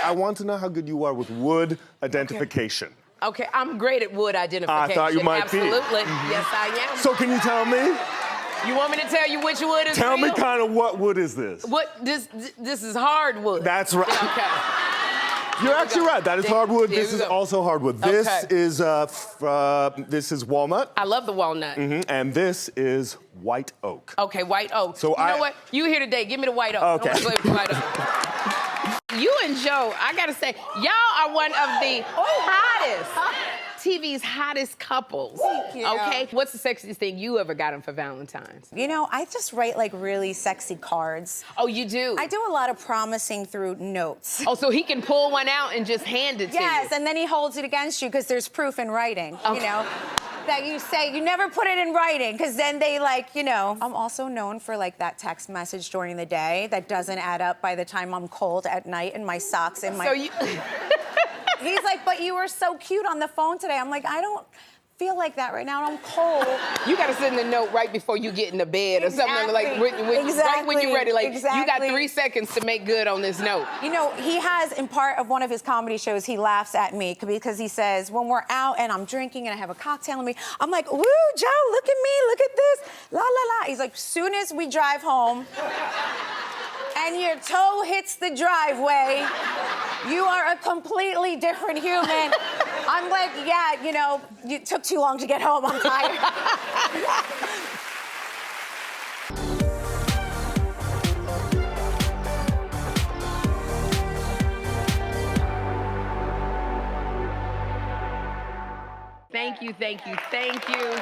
I want to know how good you are with wood identification.
Okay, I'm great at wood identification.
I thought you might be.
Absolutely. Yes, I am.
So can you tell me?
You want me to tell you which wood is
Tell
real?
me kind of what wood is this?
This is hardwood.
That's right.
Okay.
You're actually right. That is hardwood.
There
This
we
is
go.
also hardwood.
Okay.
This is walnut.
I love the walnut.
And this is white oak.
Okay, white oak.
So
you know what? You here today. Give me the white oak.
Okay.
I want to play with white oak. You and Joe, I gotta say, y'all are one of the hottest, TV's hottest couples.
Thank you.
Okay? What's the sexiest thing you ever got him for Valentine's?
You know, I just write like really sexy cards.
Oh, you do?
I do a lot of promising through notes.
Oh, so he can pull one out and just hand it to you?
Yes, and then he holds it against you because there's proof in writing, you know? That you say, you never put it in writing because then they like, you know. I'm also known for like that text message during the day that doesn't add up by the time I'm cold at night and my socks in my...
So you...
He's like, but you were so cute on the phone today. I'm like, I don't feel like that right now, and I'm cold.
You gotta send a note right before you get in the bed or something like right when you're ready. Like you got 3 seconds to make good on this note.
You know, he has in part of one of his comedy shows, he laughs at me because he says when we're out and I'm drinking and I have a cocktail in me, I'm like, woo, Joe, look at me, look at this, la la la. He's like, soon as we drive home and your toe hits the driveway, you are a completely different human. I'm like, yeah, you know, you took too long to get home. I'm tired.
Thank you, thank you, thank you.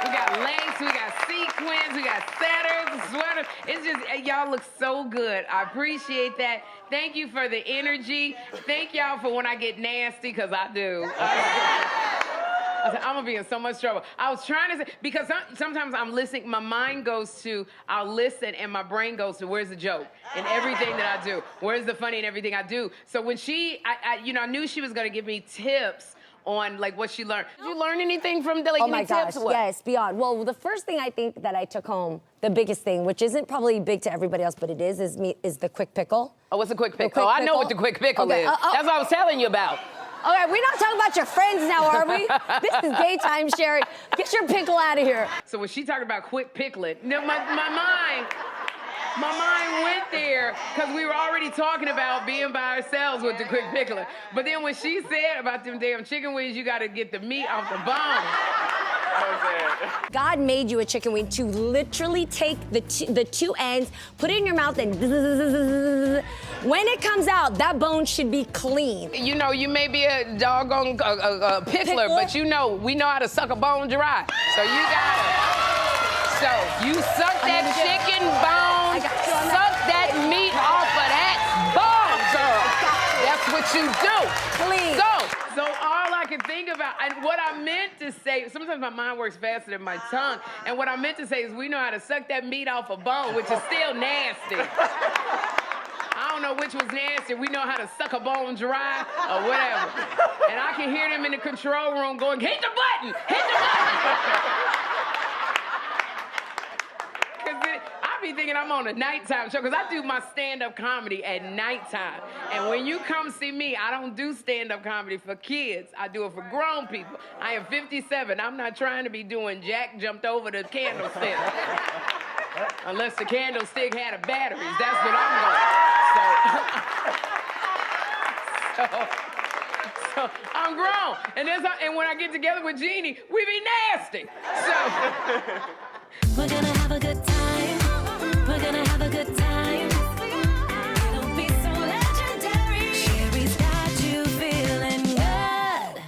We got lace, we got sequins, we got setters, sweaters. It's just, y'all look so good. I appreciate that. Thank you for the energy. Thank y'all for when I get nasty, because I do. I said, I'm gonna be in so much trouble. I was trying to say, because sometimes I'm listening, my mind goes to, I'll listen, and my brain goes to, where's the joke? In everything that I do. Where's the funny in everything I do? So when I knew she was gonna give me tips on like what she learned. Did you learn anything from the
Oh my gosh, yes, beyond. Well, the first thing I think that I took home, the biggest thing, which isn't probably big to everybody else, but it is the quick pickle.
Oh, what's a quick pickle? I know what the quick pickle is. That's what I was telling you about.
All right, we're not talking about your friends now, are we? This is daytime, Sherri. Get your pickle out of here.
So when she talked about quick pickling, my mind went there because we were already talking about being by ourselves with the quick pickling. But then when she said about them damn chicken wings, you got to get the meat off the bone.
God made you a chicken wing to literally take the two ends, put it in your mouth, and when it comes out, that bone should be clean.
You know, you may be a doggone pickler, but you know, we know how to suck a bone dry. So you got it. So you suck that chicken bone, suck that meat off of that bone, girl. That's what you do.
Please.
So all I can think about, and what I meant to say, sometimes my mind works faster than my tongue, and what I meant to say is we know how to suck that meat off a bone, which is still nasty. I don't know which was nasty. We know how to suck a bone dry or whatever. And I can hear them in the control room going, hit the button, hit the button. I be thinking I'm on a nighttime show, because I do my stand-up comedy at nighttime. And when you come see me, I don't do stand-up comedy for kids. I do it for grown people. I am 57. I'm not trying to be doing Jack jumped over the candlestick. Unless the candlestick had a batteries. That's what I'm going. So I'm grown. And when I get together with Jeannie, we be nasty. So
we're gonna have a good time. We're gonna have a good time. It'll be so legendary. Sherri's got you feeling good.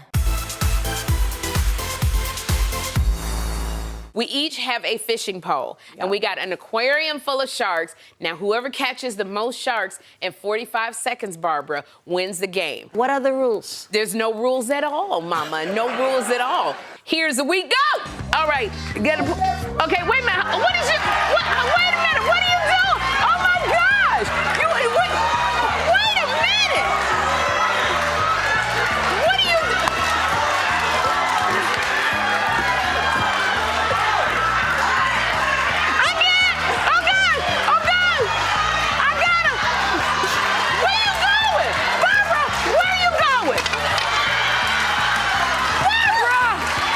we each have a fishing pole, and we got an aquarium full of sharks. Now, whoever catches the most sharks in 45 seconds, Barbara, wins the game.
What are the rules?
There's no rules at all, Mama. No rules at all. Here's the we go. All right. Okay, wait a minute. Wait a minute. What are you doing? Oh my gosh. Wait a minute. What are you doing? I got him. Where are you going? Barbara, where are you going? Barbara!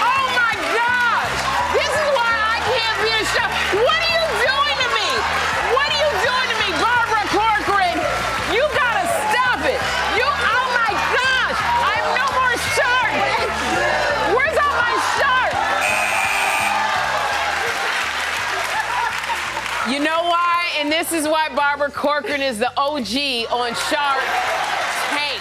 Oh my gosh! This is why I can't be a show. What are you doing to me? What are you doing to me, Barbara Corcoran? You gotta stop it. Oh my gosh! I have no more sharks. Where's all my sharks? You know why? And this is why Barbara Corcoran is the OG on Shark Tank.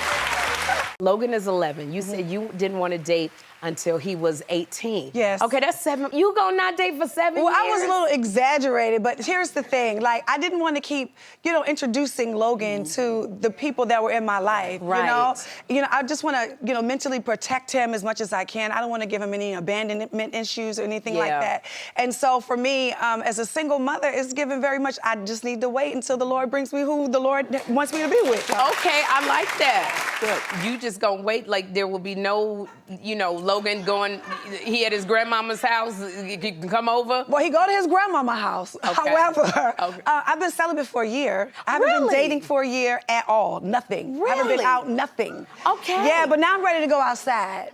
Logan is 11. You said you didn't want to date until he was 18.
Yes.
Okay, that's 7. You gonna not date for 7 years?
Well, I was a little exaggerated, but here's the thing. Like, I didn't want to keep, introducing Logan to the people that were in my life.
Right.
I just want to, mentally protect him as much as I can. I don't want to give him any abandonment issues or anything like that. And so for me, as a single mother, it's given very much, I just need to wait until the Lord brings me who the Lord wants me to be with.
Okay, I like that. Good. You just just gonna wait? Like there will be no, Logan going, he at his grandmama's house, he can come over?
Well, he go to his grandmama's house.
Okay.
However,
Okay.
I've been celibate for a year. I haven't been dating for a year at all. Nothing.
Really?
Haven't been out, nothing.
Okay.
Yeah, but now I'm ready to go outside.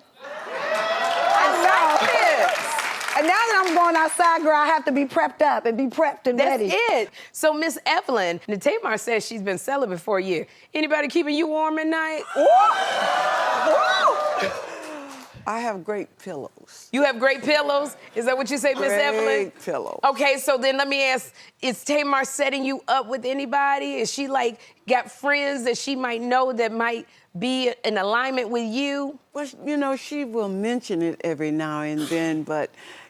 And now that I'm going outside, girl, I have to be prepped up and be prepped and ready.
That's it. So Miss Evelyn, Tamar says she's been celibate for a year. Anybody keeping you warm at night?
I have great pillows.
You have great pillows? Is that what you say, Miss Evelyn?
Great pillows.
Okay, so then let me ask, is Tamar setting you up with anybody? Is she like got friends that she might know that might be in alignment with you?
Well, she will mention it every now and then, but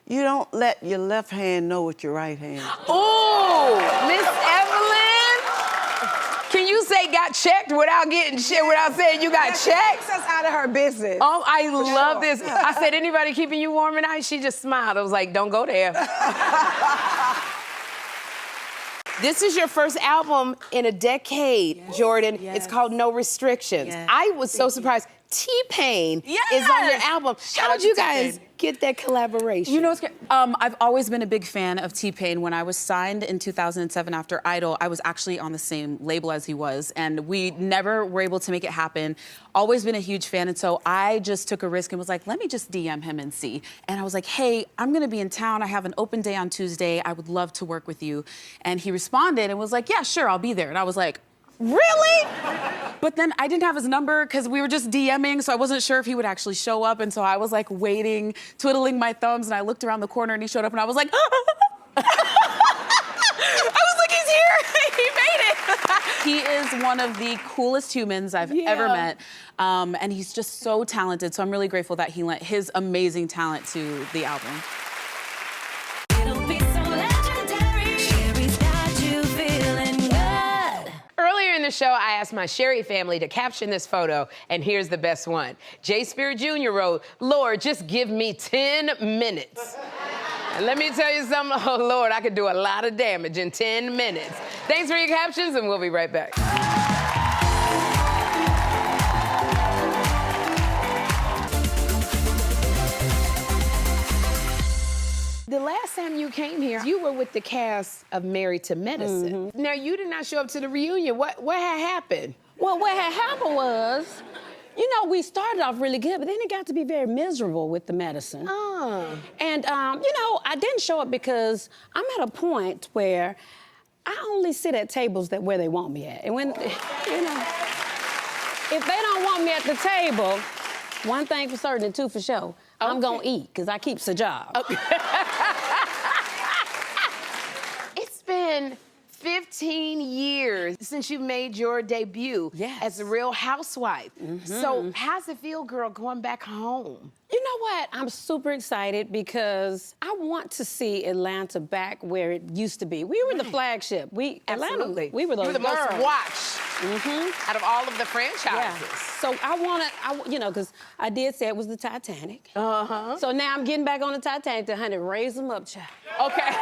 you don't let your left hand know what your right hand is.
Oh, Miss Evelyn? Can you say got checked without getting shit, without saying you got checked?
That's out of her business.
Oh, I love this. I said, anybody keeping you warm at night? She just smiled. I was like, don't go there. This is your first album in a decade, Jordan.
Yes.
It's called No Restrictions.
Yes.
I was so surprised. T-Pain
Yes.
is on your album. How
out
did you
to
guys
T-Pain.
get that collaboration?
You know, I've always been a big fan of T-Pain. When I was signed in 2007 after Idol, I was actually on the same label as he was, and we never were able to make it happen. Always been a huge fan, and so I just took a risk and was like, let me just DM him and see. And I was like, hey, I'm gonna be in town. I have an open day on Tuesday. I would love to work with you. And he responded and was like, yeah, sure, I'll be there. And I was like, really? But then I didn't have his number because we were just DMing, so I wasn't sure if he would actually show up. And so I was like waiting, twiddling my thumbs, and I looked around the corner and he showed up and I was like, I was like, he's here, he made it. He is one of the coolest humans I've ever met. And he's just so talented. So I'm really grateful that he lent his amazing talent to the album.
Earlier in the show, I asked my Sherri family to caption this photo, and here's the best one. J. Spirit Jr. wrote, Lord, just give me 10 minutes. And let me tell you something, oh Lord, I could do a lot of damage in 10 minutes. Thanks for your captions, and we'll be right back. The last time you came here, you were with the cast of Married to Medicine. Now, you did not show up to the reunion. What had happened?
Well, what had happened was, we started off really good, but then it got to be very miserable with the medicine. And, I didn't show up because I'm at a point where I only sit at tables where they want me at. And when, if they don't want me at the table, one thing for certain and two for sure, I'm gonna eat, because I keeps a job.
It's been 15 years since you made your debut as a Real Housewife. So how's it feel, girl, going back home?
You know what? I'm super excited because I want to see Atlanta back where it used to be. We were the flagship.
Absolutely.
Atlanta, we were those
You were the most
girls.
watched out of all of the franchises.
Yeah. So I want to, because I did say it was the Titanic. So now I'm getting back on the Titanic to, honey, raise them up, child.
Okay.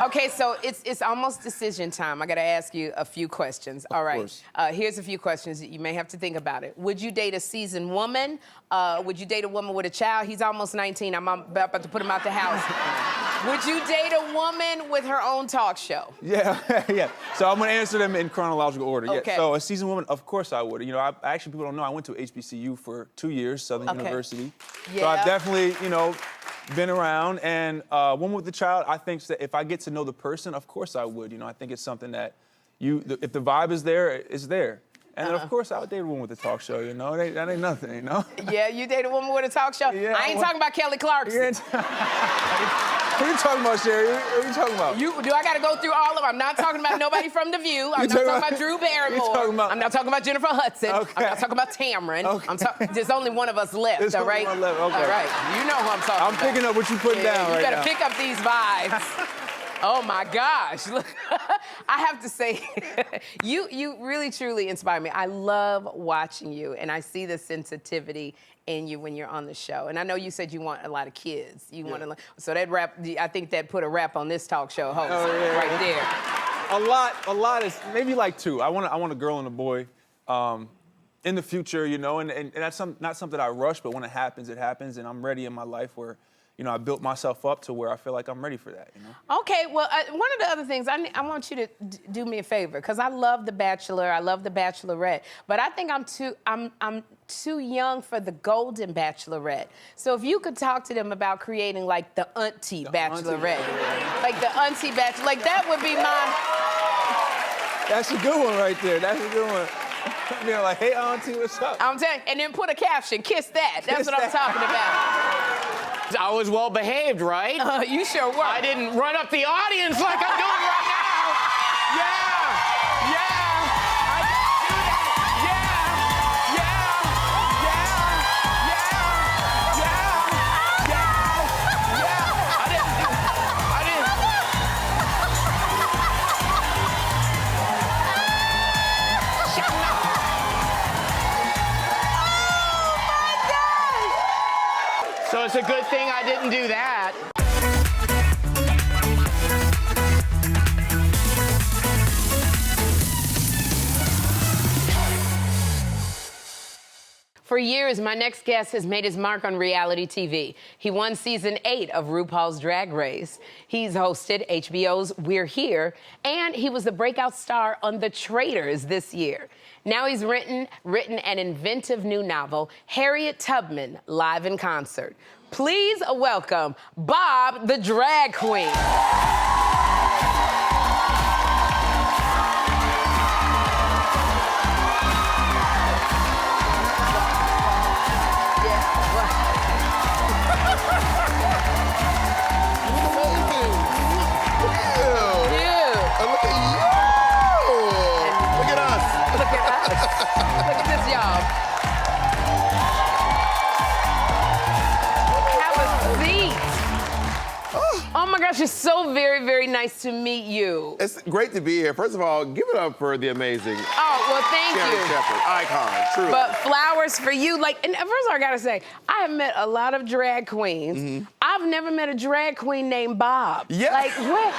Okay, so it's almost decision time. I gotta ask you a few questions. All right. Here's a few questions that you may have to think about it. Would you date a seasoned woman? Would you date a woman with a child? He's almost 19. I'm about to put him out the house. Would you date a woman with her own talk show?
Yeah, yeah. So I'm gonna answer them in chronological order.
Okay.
Yeah. So a seasoned woman, of course I would. Actually, people don't know I went to HBCU for 2 years, Southern University. So I've definitely, been around. And woman with the child, I think that if I get to know the person, of course I would. I think it's something that if the vibe is there, it's there. And then, of course, I would date a woman with a talk show, That ain't nothing,
Yeah, you date a woman with a talk show?
Yeah,
I ain't talking about Kelly Clarkson.
What are you talking about, Sherri? What are you talking about?
Do I got to go through all of them? I'm not talking about nobody from The View. I'm not talking about Drew Barrymore. I'm not talking about Jennifer Hudson.
Okay.
I'm not talking about Tamron.
Okay.
There's only one of us left,
There's
all right?
only one left, okay.
All right. You know who I'm talking about.
I'm picking up what you're putting down right now.
You better pick up these vibes. Oh my gosh. Look, I have to say, you really truly inspire me. I love watching you, and I see the sensitivity in you when you're on the show. And I know you said you want a lot of kids. So that rap, I think that put a wrap on this talk show host right there.
A lot is maybe like 2. I want a girl and a boy. in the future, you know, and that's not something I rush, but when it happens, and I'm ready in my life where, you know, I built myself up to where I feel like I'm ready for that, you know?
Okay, well, one of the other things, I want you to do me a favor, because I love The Bachelor, I love The Bachelorette, but I think I'm too young for the Golden Bachelorette. So if you could talk to them about creating, like, the Auntie Bachelorette. Like, the Auntie Bachelor, like, that would be my...
That's a good one right there, that's a good one. You know, like, hey, Auntie, what's up?
I'm telling you, and then put a caption, kiss that. That's what I'm talking about.
I was well behaved, right?
You sure were.
I didn't run up the audience like I'm doing right now. Yeah, yeah. I didn't do that. Yeah. I didn't do. So it's a good thing I didn't do that.
For years, my next guest has made his mark on reality TV. He won season 8 of RuPaul's Drag Race. He's hosted HBO's We're Here, and he was the breakout star on The Traitors this year. Now he's written an inventive new novel, Harriet Tubman, live in concert. Please welcome Bob the Drag Queen. It's so very, very nice to meet you.
It's great to be here. First of all, give it up for the amazing
well, thank
Sherri
you.
Shepherd, icon, truly.
But flowers for you. Like, and first of all, I gotta say, I have met a lot of drag queens.
Mm-hmm.
I've never met a drag queen named Bob.
Yeah.
Like, what?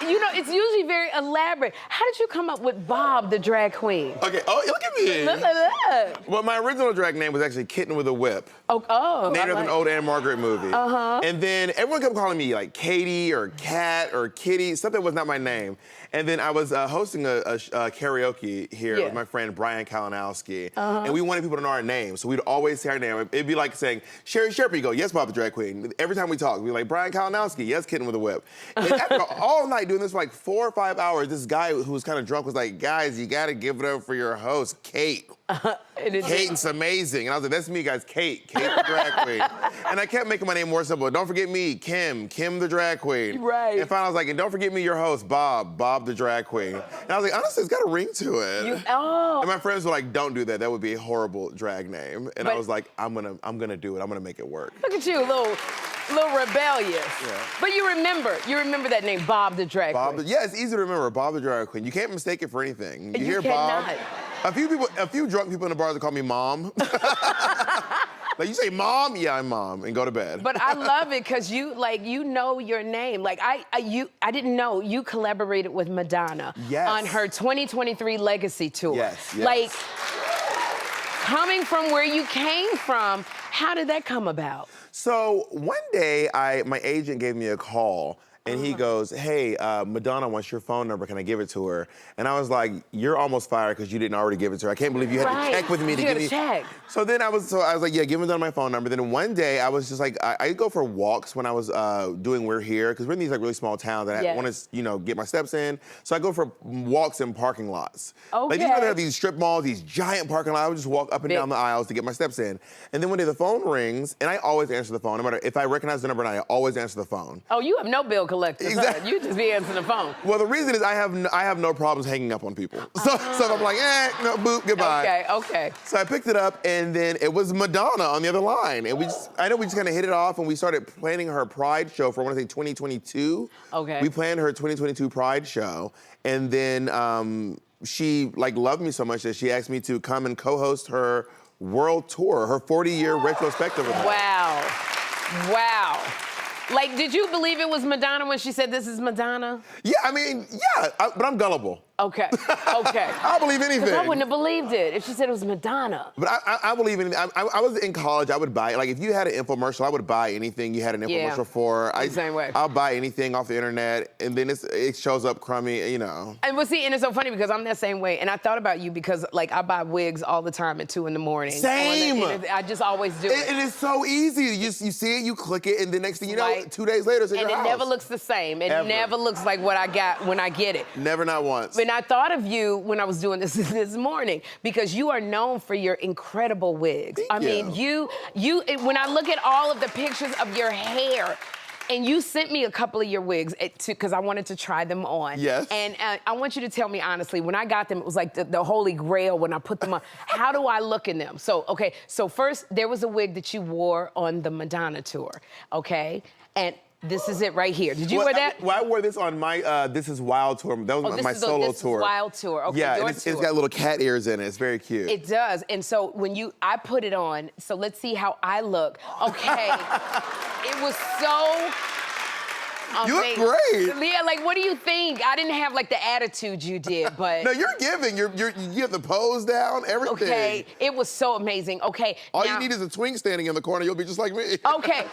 You know, it's usually very elaborate. How did you come up with Bob the Drag Queen?
Okay, look at me.
Look at that.
Well, my original drag name was actually Kitten with a Whip.
Oh.
Named after an old Anne Margaret movie.
Uh-huh.
And then everyone kept calling me like Katie or Cat or Kitty, something was not my name. And then I was hosting a karaoke here with my friend Brian Kalinowski. And we wanted people to know our names, so we'd always say our name. It'd be like saying, Sherri Shepherd, you go, yes, Bob the Drag Queen. Every time we talk, we'd be like, Brian Kalinowski, yes, Kitten with a Whip. And after all night doing this for like 4 or 5 hours, this guy who was kind of drunk was like, guys, you gotta give it up for your host, Kate. Kate's amazing. And I was like, that's me, guys, Kate the drag queen. And I kept making my name more simple. Don't forget me, Kim the drag queen.
Right.
And finally I was like, and don't forget me, your host, Bob the drag queen. And I was like, honestly, it's got a ring to it. And my friends were like, don't do that. That would be a horrible drag name. And I was like, I'm gonna do it. I'm gonna make it work.
Look at you, a little rebellious.
Yeah.
But you remember that name, Bob the Drag Queen.
Yeah, it's easy to remember, Bob the drag queen. You can't mistake it for anything. You hear
cannot.
Bob. A few drunk people in the bars that call me Mom. Like, you say Mom? Yeah, I'm Mom, and go to bed.
But I love it because you know your name. Like, I didn't know you collaborated with Madonna on her 2023 Legacy Tour.
Yes.
Like, coming from where you came from, how did that come about?
So one day, my agent gave me a call. And he goes, hey, Madonna wants your phone number. Can I give it to her? And I was like, you're almost fired because you didn't already give it to her. I can't believe you had to check with me to give me.
Check.
So then I was like, yeah, give Madonna my phone number. Then one day I was just like, I go for walks when I was doing We're Here, because we're in these like really small towns that I want to, get my steps in. So I go for walks in parking lots.
Okay.
Like, you know, they have these strip malls, these giant parking lots. I would just walk up and down the aisles to get my steps in. And then one day the phone rings, and I always answer the phone. No matter if I recognize the number or not, I always answer the phone.
Oh, you have no bill collector.
Exactly.
You just be answering the phone.
Well, the reason is I have no problems hanging up on people. So I'm like, no, boop, goodbye.
Okay.
So I picked it up, and then it was Madonna on the other line. And I know we just kind of hit it off, and we started planning her Pride show for, I want to say, 2022.
Okay.
We planned her 2022 Pride show, and then she loved me so much that she asked me to come and co-host her world tour, her 40-year retrospective of her.
Wow. Like, did you believe it was Madonna when she said this is Madonna?
Yeah, I mean, but I'm gullible.
Okay, okay.
I'll believe anything.
'Cause I wouldn't have believed it if she said it was Madonna.
But I believe anything. I was in college, I would buy, like if you had an infomercial, I would buy anything you had an infomercial for.
Same way.
I'll buy anything off the internet, and then it shows up crummy, you know.
And and it's so funny because I'm that same way. And I thought about you because like I buy wigs all the time at 2 in the morning.
Same.
I just always do it.
And it's so easy. You see it, you click it, and the next thing you know, 2 days later, it's in
and
your
it
house.
never looks the same. It
Ever.
never looks like what I got when I get it.
Never, not once.
And I thought of you when I was doing this this morning because you are known for your incredible wigs. I mean, you when I look at all of the pictures of your hair, and you sent me a couple of your wigs because I wanted to try them on.
Yes.
And I want you to tell me honestly, when I got them, it was like the holy grail when I put them on. How do I look in them? So, okay, so first, there was a wig that you wore on the Madonna tour, okay? And this is it right here. Did you wear that?
Well, I wore this on my This Is Wild tour. That was my solo tour.
This is Wild tour. Okay,
yeah,
your
and it's
tour.
got little cat ears in it. It's very cute.
It does. And so when I put it on, so let's see how I look. Okay. It was so
You look
amazing.
great.
Yeah, like what do you think? I didn't have like the attitude you did, but
No, you're giving. You have the pose down, everything.
okay, it was so amazing. Okay.
All
now,
you need is a twink standing in the corner. You'll be just like me.
Okay.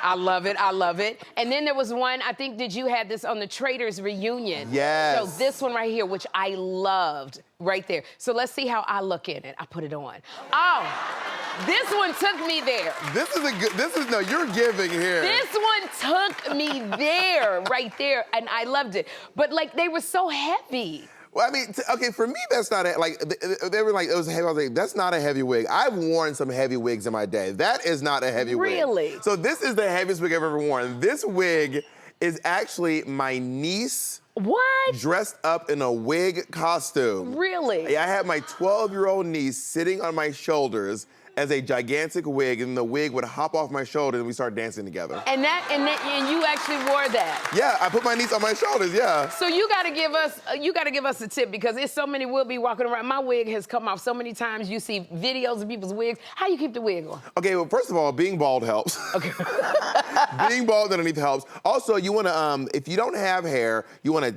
I love it. I love it. And then there was one, I think, did you had this on the Traitors reunion?
Yes.
So this one right here, which I loved, right there. So let's see how I look in it. I put it on. Oh, this one took me there.
No, you're giving here.
This one took me there, right there, and I loved it. But like, they were so heavy.
Well, I mean, okay, for me, that's not like they were like it was heavy. I was like, that's not a heavy wig. I've worn some heavy wigs in my day. That is not a heavy wig.
Really?
So this is the heaviest wig I've ever worn. This wig is actually my niece.
What?
Dressed up in a wig costume.
Really?
I had my 12-year-old niece sitting on my shoulders as a gigantic wig, and the wig would hop off my shoulder, and we started dancing together.
And you actually wore that?
Yeah, I put my niece on my shoulders, yeah.
So you gotta give us a tip because there's so many will be walking around. My wig has come off so many times. You see videos of people's wigs. How you keep the wig on?
Okay, well, first of all, being bald helps. Okay. Being bald underneath helps. Also, you wanna, if you don't have hair, you wanna,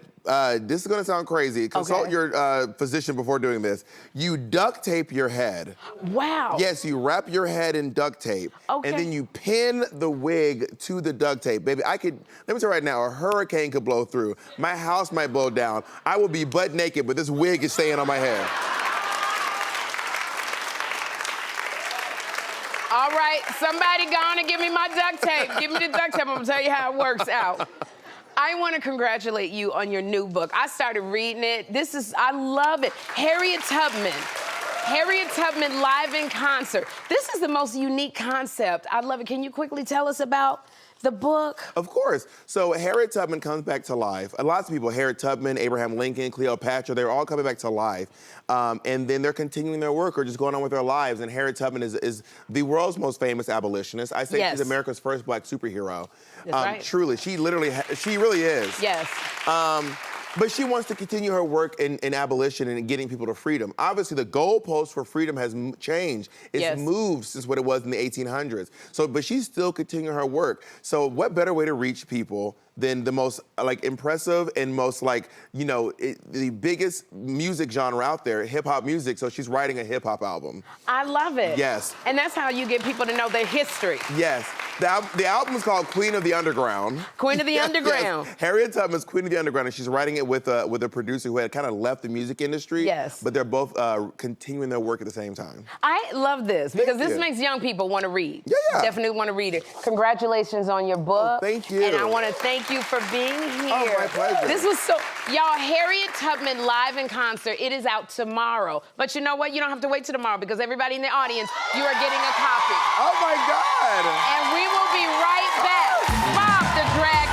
this is gonna sound crazy. Consult your physician before doing this. You duct tape your head.
Wow.
Yes, you wrap your head in duct tape.
Okay.
And then you pin the wig to the duct tape. Baby, let me tell you right now, a hurricane could blow through. My house might blow down. I will be butt naked, but this wig is staying on my head.
All right, somebody go on and give me my duct tape. Give me the duct tape. I'm gonna tell you how it works out. I want to congratulate you on your new book. I started reading it. I love it. Harriet Tubman live in concert. This is the most unique concept. I love it. Can you quickly tell us about the book?
Of course. So Harriet Tubman comes back to life. Lots of people, Harriet Tubman, Abraham Lincoln, Cleopatra, they're all coming back to life. And then they're continuing their work or just going on with their lives. And Harriet Tubman is the world's most famous abolitionist. I say she's America's first black superhero.
That's right.
Truly, she really is.
Yes.
But she wants to continue her work in abolition and getting people to freedom. Obviously, the goalpost for freedom has changed. It's moved since what it was in the 1800s. But she's still continuing her work. So what better way to reach people than the most impressive and most the biggest music genre out there, hip hop music. So she's writing a hip hop album.
I love it.
Yes.
And that's how you get people to know their history.
Yes. The album is called Queen of the Underground.
Queen of the Underground.
Yes. Harriet Tubman's Queen of the Underground, and she's writing it with a producer who had kind of left the music industry.
Yes.
But they're both continuing their work at the same time.
I love this because
Thank
this
you.
makes young people want to read.
Yeah.
Definitely want to read it. Congratulations on your book.
Thank you.
And I want to thank you for being here.
Oh, my pleasure.
This was y'all, Harriet Tubman live in concert. It is out tomorrow. But you know what? You don't have to wait till tomorrow because everybody in the audience, you are getting a copy.
Oh my God.
And we will be right back. Bob the Drag